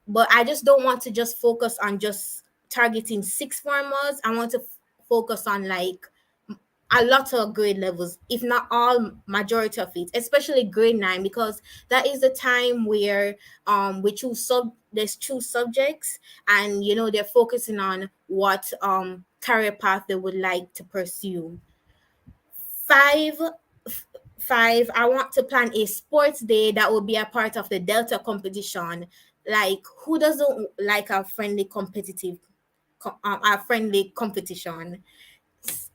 But I just don't want to just focus on just targeting six formers. I want to focus on like a lot of grade levels, if not all, majority of it, especially grade 9, because that is the time where we choose subjects, and they're focusing on what career path they would like to pursue. Five, I want to plan a sports day that will be a part of the Delta competition. Like, who doesn't like a friendly competition?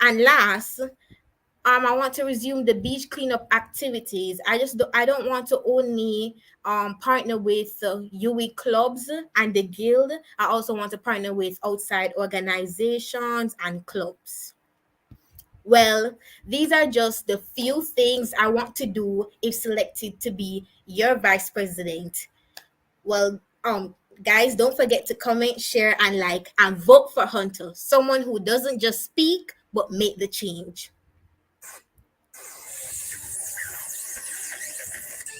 And last, I want to resume the beach cleanup activities. I don't want to only partner with UE clubs and the guild. I also want to partner with outside organizations and clubs. Well, these are just the few things I want to do if selected to be your vice president. Well, guys, don't forget to comment, share, and like, and vote for Hunter, someone who doesn't just speak but make the change.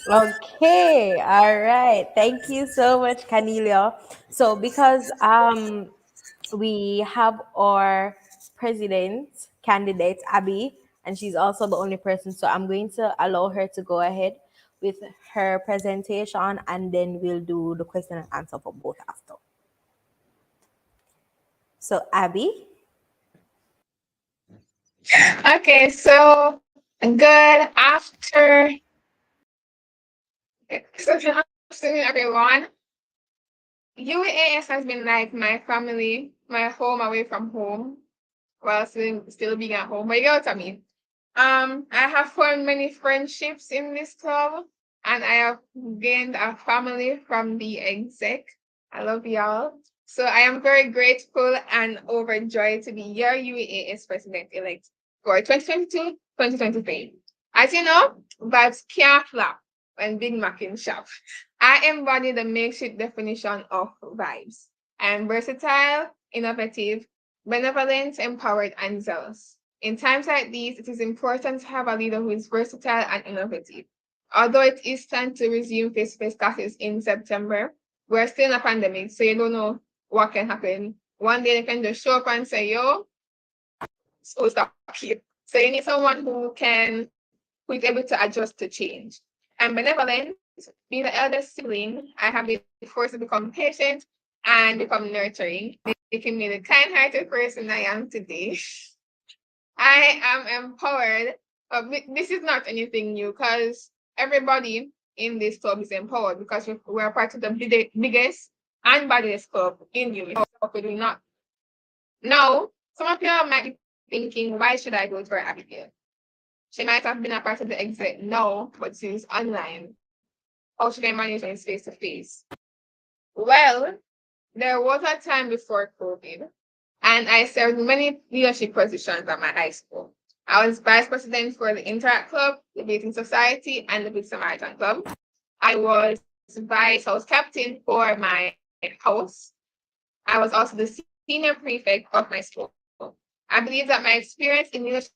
Okay, all right. Thank you so much, Canelio. So because we have our president candidate Abby, and she's also the only person, so I'm going to allow her to go ahead with her presentation, and then we'll do the question and answer for both after. So Abby. Okay, so good afternoon, everyone. UAS has been like my family, my home away from home, while still being at home. But you get what I mean. I have formed many friendships in this club, and I have gained a family from the exec. I love y'all. So I am very grateful and overjoyed to be your UAS president-elect for 2022-2023. As you know, vibes can't flap when Big Mac in shop. I embody the makeshift definition of vibes. I am versatile, innovative, benevolent, empowered, and zealous. In times like these, it is important to have a leader who is versatile and innovative. Although it is time to resume face-to-face classes in September, we're still in a pandemic, so you don't know what can happen. One day they can just show up and say, yo, school stop here. So you need someone who is able to adjust to change. I'm benevolent. Being the eldest sibling, I have been forced to become patient and become nurturing, making me the kind-hearted person I am today. I am empowered. This is not anything new because everybody in this club is empowered because we're part of the biggest and baddest club in you. How could we not? Now, some of you might be thinking, why should I vote for Abigail? She might have been a part of the exit now, but she's online. How should I manage when it's face to face? Well, there was a time before COVID, and I served many leadership positions at my high school. I was vice president for the Interact Club, the Bathing Society, and the Good Samaritan Club. I was captain for my house. I was also the senior prefect of my school. I believe that my experience in leadership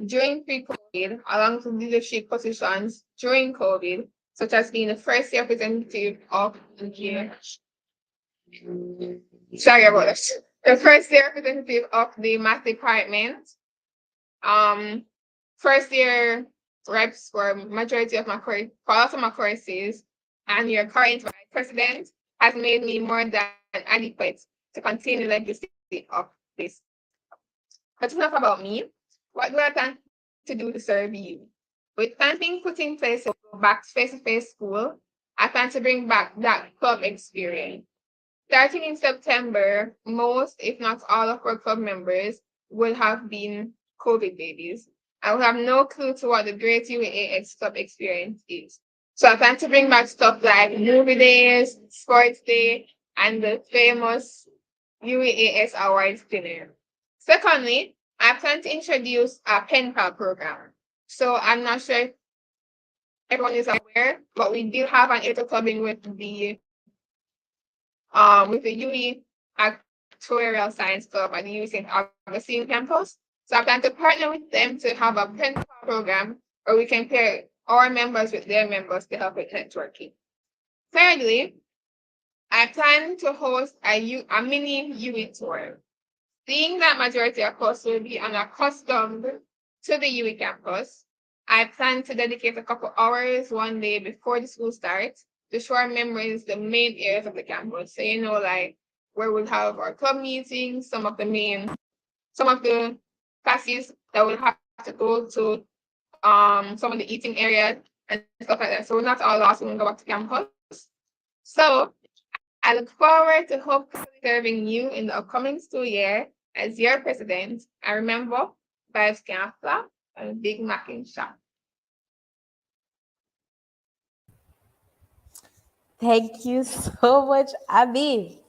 during pre-COVID, along with leadership positions during COVID, such as being the first year representative of the sorry about this, the first year representative of the math department, um, first year reps for majority of for a lot of my courses, and your current vice president has made me more than adequate to continue the legacy of this. But enough about me. What do I plan to do to serve you? With plans being put in place to go back to face-to-face school, I plan to bring back that club experience. Starting in September, most, if not all, of our club members will have been COVID babies. I will have no clue to what the great UAAX club experience is. So I plan to bring back stuff like movie days, sports day, and the famous UAAS Awards dinner. Secondly, I plan to introduce a pen pal program. So I'm not sure if everyone is aware, but we did have an interclubbing with the UE Actuarial Science Club at the UE St. Augustine campus. So I plan to partner with them to have a pen pal program where we can pair our members with their members to help with networking. Thirdly, I plan to host a mini UE tour. Seeing that majority of us will be unaccustomed to the UE campus, I plan to dedicate a couple hours one day before the school starts to show our members the main areas of the campus. So, like where we'll have our club meetings, some of the classes that we'll have to go to, some of the eating areas and stuff like that. So we're not all lost when we go back to campus. So I look forward to hopefully serving you in the upcoming school year as your president. And remember, vibes can flop and a Big Mac in shop. Thank you so much, Abby.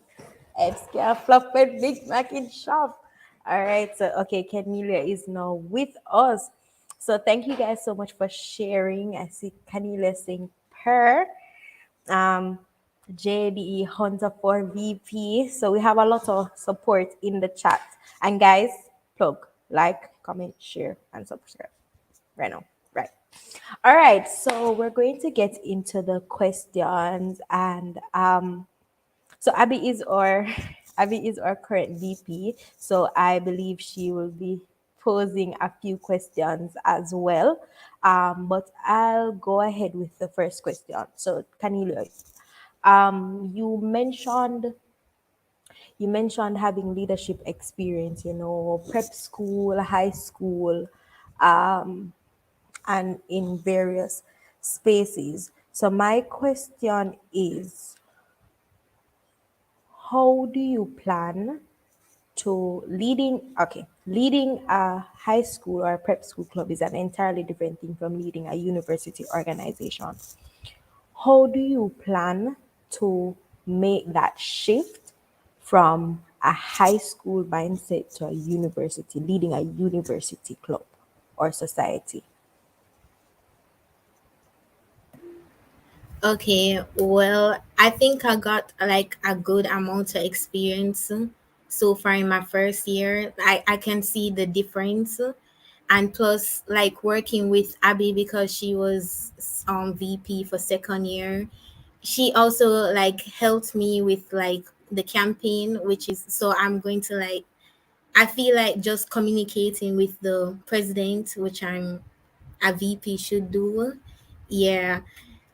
It's a fluffy Big Mac in shop. All right, so okay, Cornelia is now with us. So thank you guys so much for sharing. I see Cornelia saying per. Um, JDE Hunter for VP. So we have a lot of support in the chat. And guys, plug, like, comment, share, and subscribe. Right now. Right. All right. So we're going to get into the questions, and so Abby is our Abby is our current VP. So I believe she will be posing a few questions as well. But I'll go ahead with the first question. So Canelo, you mentioned having leadership experience, prep school, high school, um, and in various spaces. So my question is, how do you plan to leading a high school or a prep school club is an entirely different thing from leading a university organization. How do you plan to make that shift from a high school mindset to a university, leading a university club or society? Okay, well, I think I got like a good amount of experience so far in my first year. I can see the difference. And plus, like working with Abby because she was VP for second year, she also like helped me with like the campaign, which is so I'm going to like I feel like just communicating with the president, which I'm a VP should do. Yeah,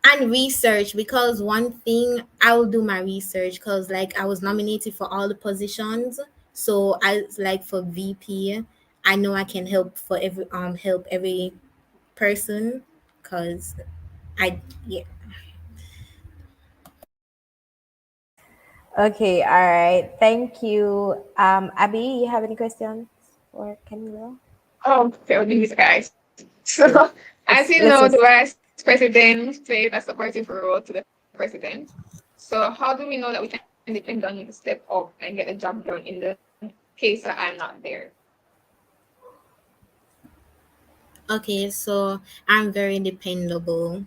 and research because one thing I will do my research because like I was nominated for all the positions. So I like for VP, I know I can help every person because I yeah. Okay, all right. Thank you. Abby, you have any questions for Camilo? For these guys. So, as you Let's know, the just vice president played a supportive role to the president. So, how do we know that we can depend on you to step up and get the job done in the case that I'm not there? Okay, so I'm very dependable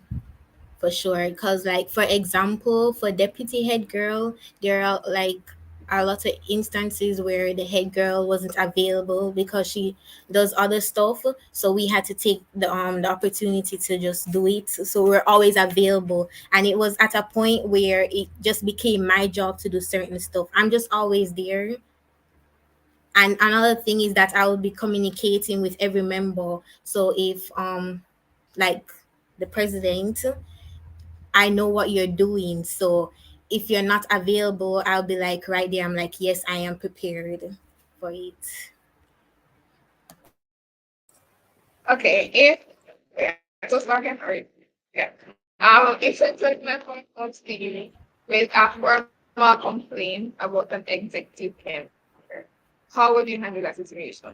for sure. Because, like, for example, for deputy head girl, there are like a lot of instances where the head girl wasn't available because she does other stuff. So we had to take the opportunity to just do it. So we're always available, and it was at a point where it just became my job to do certain stuff. I'm just always there. And another thing is that I will be communicating with every member. So if like the president, I know what you're doing. So if you're not available, I'll be like right there. I'm like, yes, I am prepared for it. Okay, if yeah, so second or yeah. If a judgment comes to you with a formal complaint about an executive member, how would you handle that situation?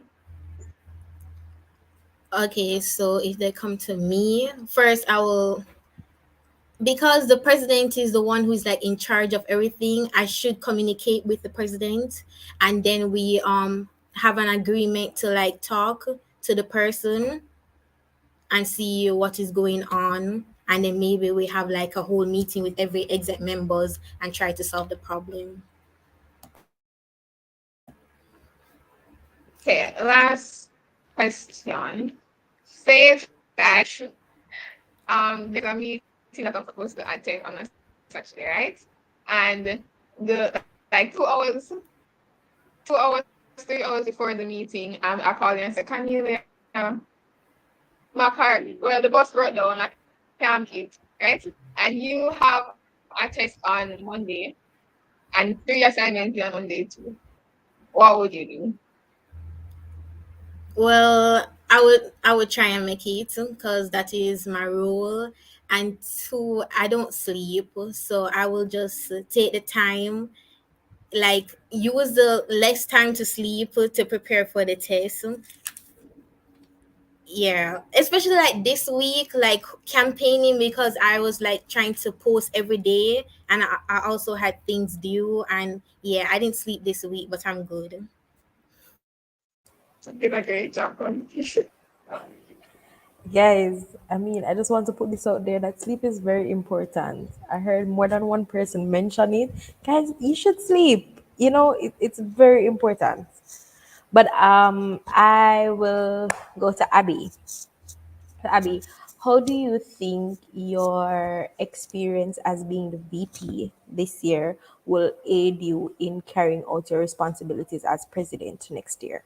Okay, so if they come to me, first I will, because the president is the one who's like in charge of everything, I should communicate with the president, and then we have an agreement to like talk to the person and see what is going on, and then maybe we have like a whole meeting with every exec members and try to solve the problem. Okay, last question. Say if that there's a meeting that I'm supposed to attend on a Saturday, right? And like 2 hours, 3 hours before the meeting, I call you and say, can you my car, well, the bus broke down, I can't eat, right? And you have a test on Monday and 3 assignments due on Monday too. What would you do? Well, I would try and make it because that is my rule. And two, I don't sleep, so I will just take the time, like use the less time to sleep to prepare for the test. Yeah, especially like this week, like campaigning, because I was like trying to post every day, and I also had things due, and yeah, I didn't sleep this week, but I'm good. So did a great job on Guys, I mean, I just want to put this out there that sleep is very important. I heard more than one person mention it. Guys, you should sleep. It's very important. But I will go to Abby. Abby, how do you think your experience as being the VP this year will aid you in carrying out your responsibilities as president next year?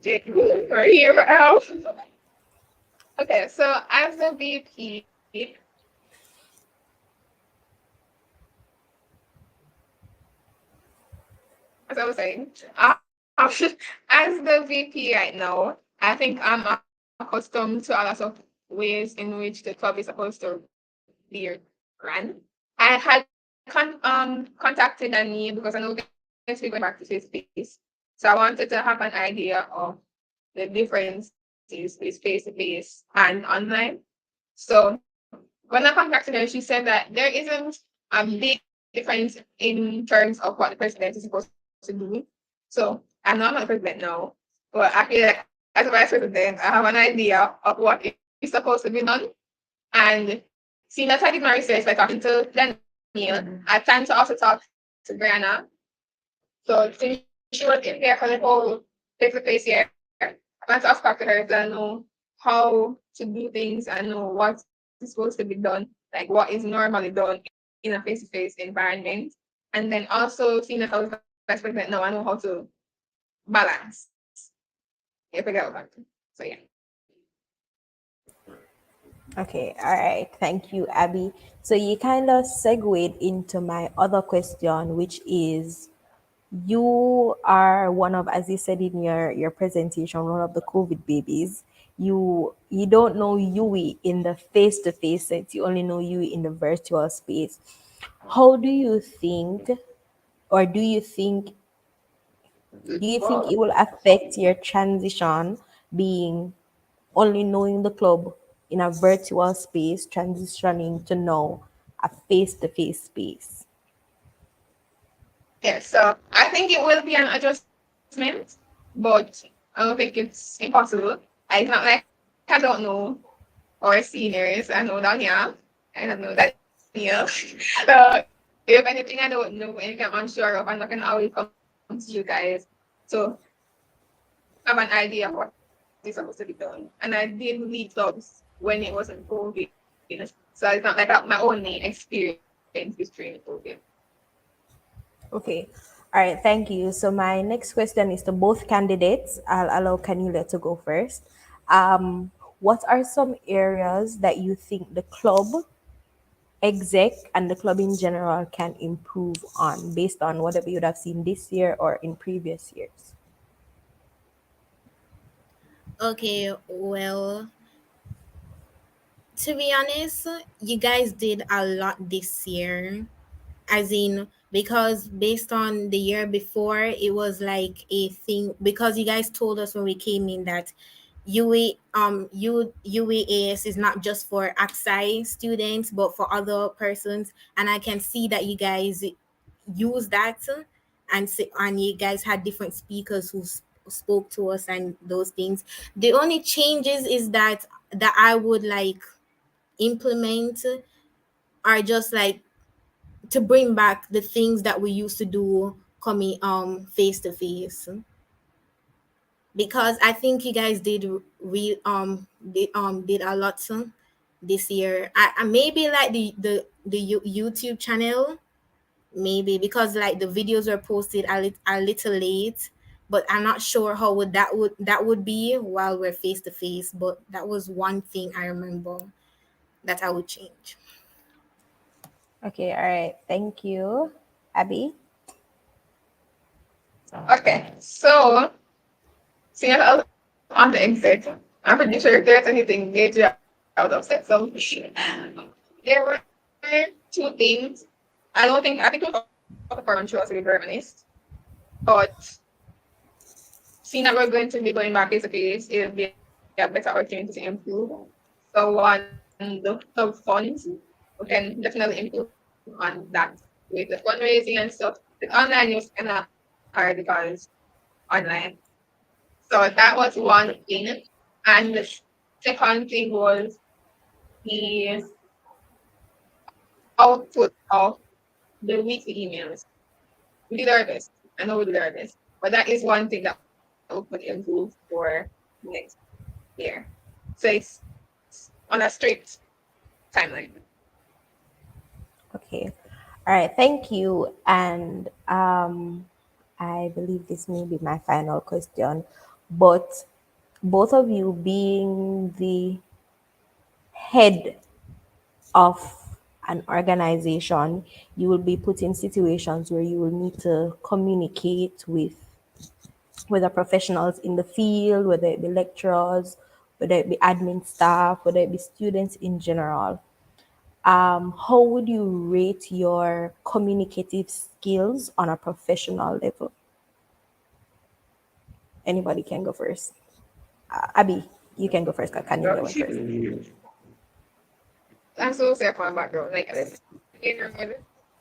for here out. Okay, so as a VP, as I was saying, as the VP right now, I think I'm accustomed to a lot of ways in which the club is supposed to be run. I had contacted Annie because I know we're going to be going back to face-to-face. So I wanted to have an idea of the differences with face-to-face and online. So when I contacted her, she said that there isn't a big difference in terms of what the president is supposed to do. So I know I'm not the president now, but I feel like as a vice president, I have an idea of what is supposed to be done. And seeing that I did my research by talking to Daniel, I plan to also talk to Brianna. So since she was in there for the whole face-to-face year, I plan to also talk to her to know how to do things and know what is supposed to be done, like what is normally done in a face-to-face environment. And then also seeing that I was vice president now, I know how to balance. You figure out that. So yeah. Okay, all right. Thank you, Abby. So you kind of segued into my other question, which is you are one of, as you said in your presentation, one of the COVID babies. You don't know Yui in the face to face sense. You only know Yui in the virtual space. How do you think, or do you think it will affect your transition being only knowing the club in a virtual space, transitioning to now a face to face space? Yeah, so I think it will be an adjustment, but I don't think it's impossible. It's not like I don't know our seniors. I know Danya. I don't know Daniel. So if anything I don't know, anything I'm unsure of, I'm not gonna always come to you guys. So have an idea of what is supposed to be done. And I did lead clubs when it wasn't COVID. So it's not like my only experience is during COVID. Okay. All right. Thank you. So my next question is to both candidates. I'll allow Canila to go first. What are some areas that you think the club exec and the club in general can improve on based on whatever you'd have seen this year or in previous years? Okay, well, to be honest, you guys did a lot this year. As in, because based on the year before, it was like a thing, because you guys told us when we came in that UAS is not just for AXI students but for other persons, and I can see that you guys use that, and you guys had different speakers who spoke to us and those things. The only changes is that I would like implement are just like to bring back the things that we used to do coming face to face, because I think you guys did a lot this year. I maybe like the YouTube channel, maybe because like the videos were posted a little late, but I'm not sure how would be while we're face to face. But that was one thing I remember that I would change. Okay. All right. Thank you. Abby? Okay, so seeing as I was on the exit, I'm pretty sure if there's anything major I would upset. So there were two things. I think it was all the performance was to be very honest. But seeing that we're going to be going back face to face, it'll be a better opportunity to improve. So one, the funds, we can definitely improve on that with the fundraising and stuff. The online was kind of hard because online. So that was one thing. And the second thing was the output of the weekly emails. We did our best. I know we did our best. But that is one thing that we could improve for next year. So it's on a strict timeline. Okay. All right. Thank you. And I believe this may be my final question, but both of you being the head of an organization, you will be put in situations where you will need to communicate with whether professionals in the field, whether it be lecturers, whether it be admin staff, whether it be students in general. How would you rate your communicative skills on a professional level? Anybody can go first. Abby, you can go first. Kanila went first. I'm so sad for my background. Like,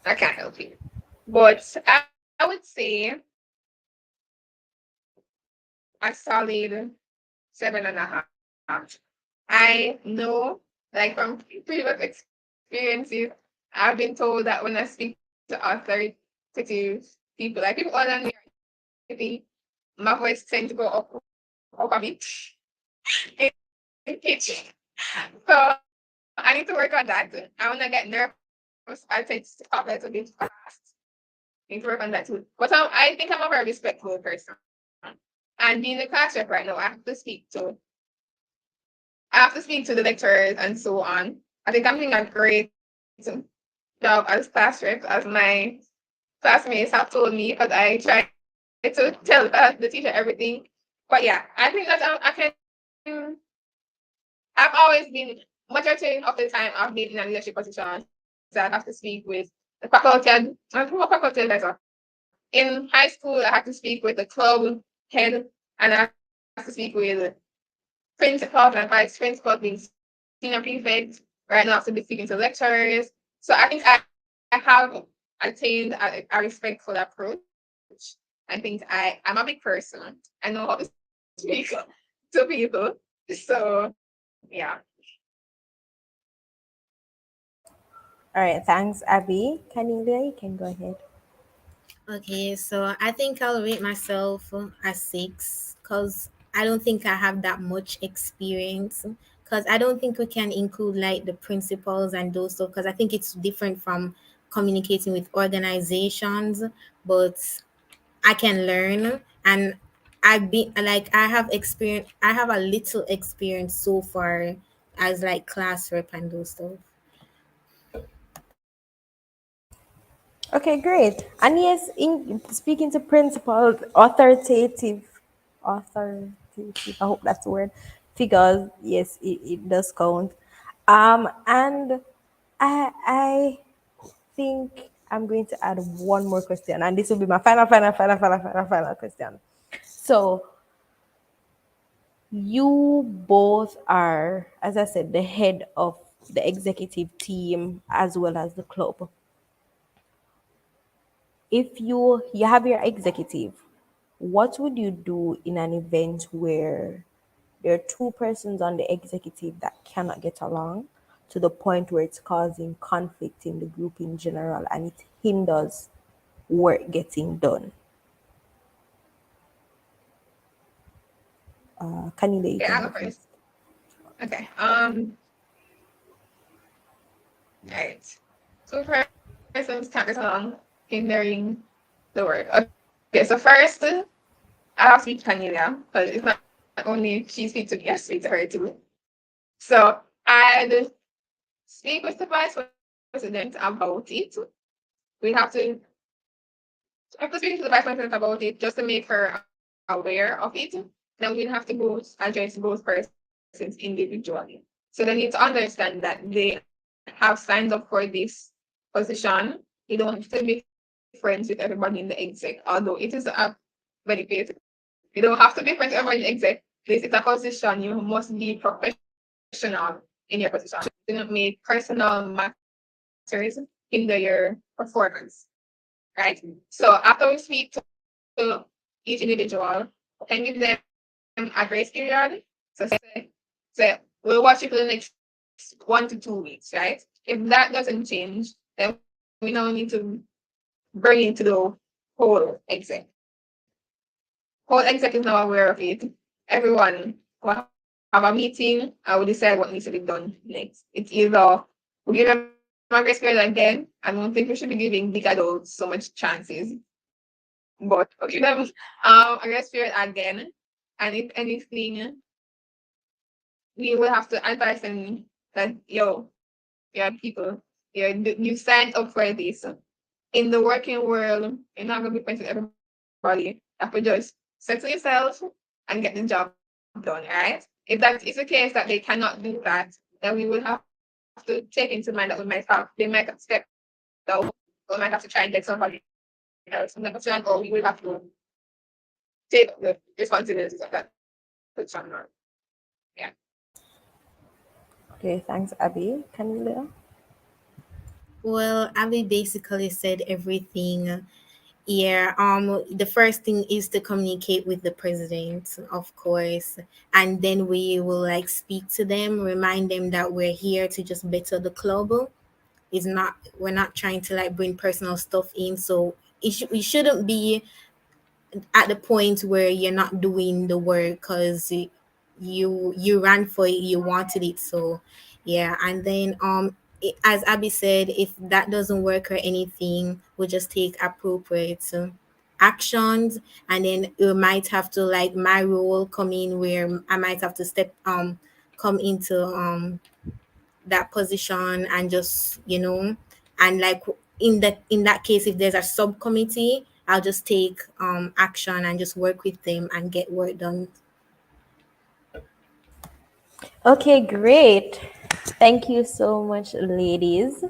I can't help you. But I would say a solid 7.5. I know, like from previous experiences, I've been told that when I speak to authoritative people, like people other than me, anything, my voice tends to go up a bit in pitch. So I need to work on that. I want to get nervous. I tend to talk a little bit fast. Need to work on that too. But I think I'm a very respectful person. And being the class rep right now, I have to speak to the lecturers and so on. I think I'm doing a great job as class rep, as my classmates have told me, because I try to tell the teacher everything. But yeah, I think that I can. I've always been majority of the time I've been in a leadership position, so I have to speak with the faculty and who faculty advisor. In high school, I had to speak with the club head, and I have to speak with principals and vice principals being senior prefects. Right now, I have to be speaking to lecturers. So I think I have attained a respectful approach. I think I'm a big person. I know how to speak to people. speak to people. So yeah. All right, thanks, Abby. Cornelia, you can go ahead. Okay, so I think I'll rate myself a 6 because I don't think I have that much experience. Because I don't think we can include like the principles and those stuff because I think it's different from communicating with organizations, but I can learn and I've been like I have experience. I have a little experience so far as like class rep and those stuff. Okay, great. And yes, in speaking to principals, authoritative, I hope that's the word, figures, yes, it does count. And I think I'm going to add one more question, and this will be my final question. So you both are, as I said, the head of the executive team as well as the club. If you have your executive, what would you do in an event where there are two persons on the executive that cannot get along to the point where it's causing conflict in the group in general and it hinders work getting done? Kanile, you Okay, can I'll go go first. first. Okay. Right. Two persons can't get along, hindering the work. Okay, so first, I have to speak to Cornelia, because it's not only she speaks to me, I speak to her too. So I'd speak with the vice president about it. We have to speak to the vice president about it just to make her aware of it. Then we'll have to go address both persons individually. So they need to understand that they have signed up for this position. You don't have to be friends with everybody in the exec, although it is a benefit. You don't have to be friends with everybody in the exec. This is a position. You must be professional in your position. Do not make personal matters hinder your performance. Right? So after we speak to each individual, can give them a grace period. So say we'll watch it for the next 1 to 2 weeks, right? If that doesn't change, then we now need to bring it to the whole exec. Whole exec is now aware of it. Everyone will have a meeting and we'll decide what needs to be done next. It's either we give them a grace period again. I don't think we should be giving big adults so much chances. But we'll give them a grace period again. And if anything, we will have to advise them that yeah, people, you signed up for this. In the working world, you're not gonna be friends with everybody. You have to just settle yourself and get the job done, right? If that is the case that they cannot do that, then we will have to take into mind that they might have stepped out, or we might have to try and get somebody else from that position, or we will have to take the responsibilities of that position. Yeah. Okay, thanks, Abby. Kanile? Well, Abby basically said everything. Yeah, the first thing is to communicate with the president, of course, and then we will like speak to them, remind them that we're here to just better the club. Is not We're not trying to like bring personal stuff in, so it shouldn't be at the point where you're not doing the work because you ran for it, you wanted it. So yeah, and then as Abby said, if that doesn't work or anything, we'll just take appropriate actions, and then we might have to like my role come in where I might have to step come into that position and just and like in that case, if there's a subcommittee, I'll just take action and just work with them and get work done. Okay, great. Thank you so much, ladies.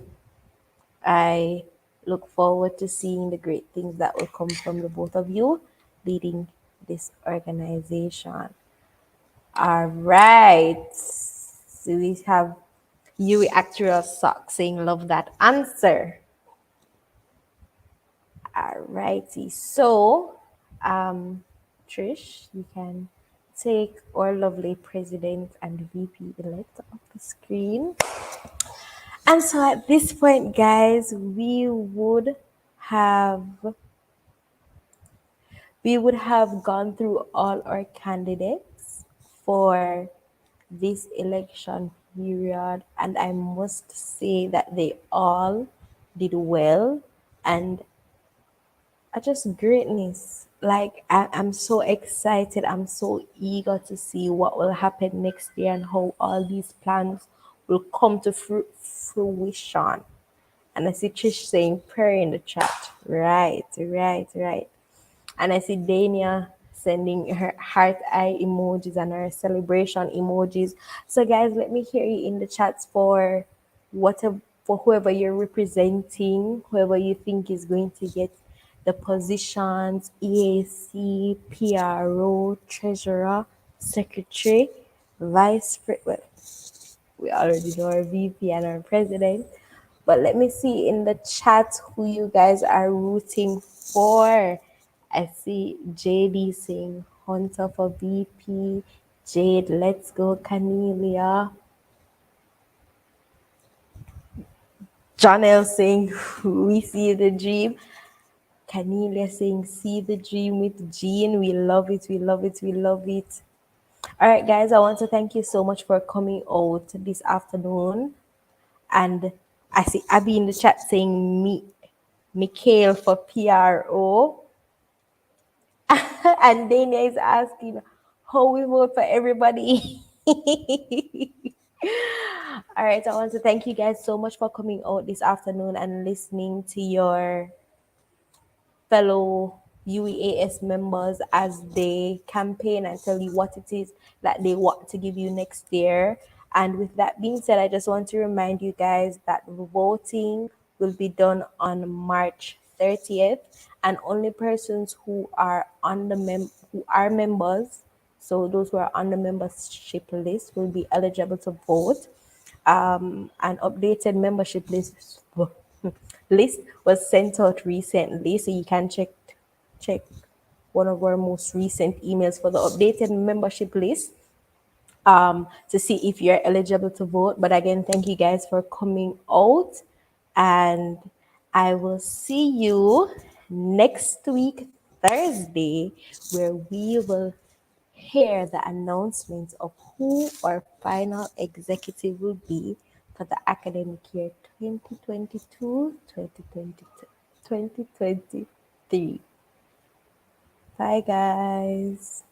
I look forward to seeing the great things that will come from the both of you leading this organization. All right. So we have Yui Actual Sock saying, love that answer. All righty. So, Trish, you can take our lovely president and VP elect off the screen. And so at this point, guys, have we would have gone through all our candidates for this election period, and I must say that they all did well, and are just greatness. Like I'm so excited. I'm so eager to see what will happen next year and how all these plans will come to fruition. And I see Trish saying prayer in the chat. Right, right, right. And I see Dania sending her heart eye emojis and her celebration emojis. So guys, let me hear you in the chats for whatever for whoever you're representing, whoever you think is going to get the positions, EAC, PRO, treasurer, secretary, vice president. We already know our VP and our president. But let me see in the chat who you guys are rooting for. I see JD saying Hunter for VP. Jade, let's go, Canelia. Janelle saying we see the dream. Canelia saying see the dream with Jean. We love it, we love it, we love it. All right, guys, I want to thank you so much for coming out this afternoon. And I see Abby in the chat saying me, Mikhail for PRO. And Dania is asking how we vote for everybody. All right, so I want to thank you guys so much for coming out this afternoon and listening to your fellow UEAS members as they campaign and tell you what it is that they want to give you next year. And with that being said, I just want to remind you guys that voting will be done on March 30th, and only persons who are on the who are members, so those who are on the membership list, will be eligible to vote. An updated membership list was sent out recently, so you can check one of our most recent emails for the updated membership list to see if you're eligible to vote. But again, thank you guys for coming out, and I will see you next week, Thursday, where we will hear the announcement of who our final executive will be for the academic year 2022-2023. Bye, guys.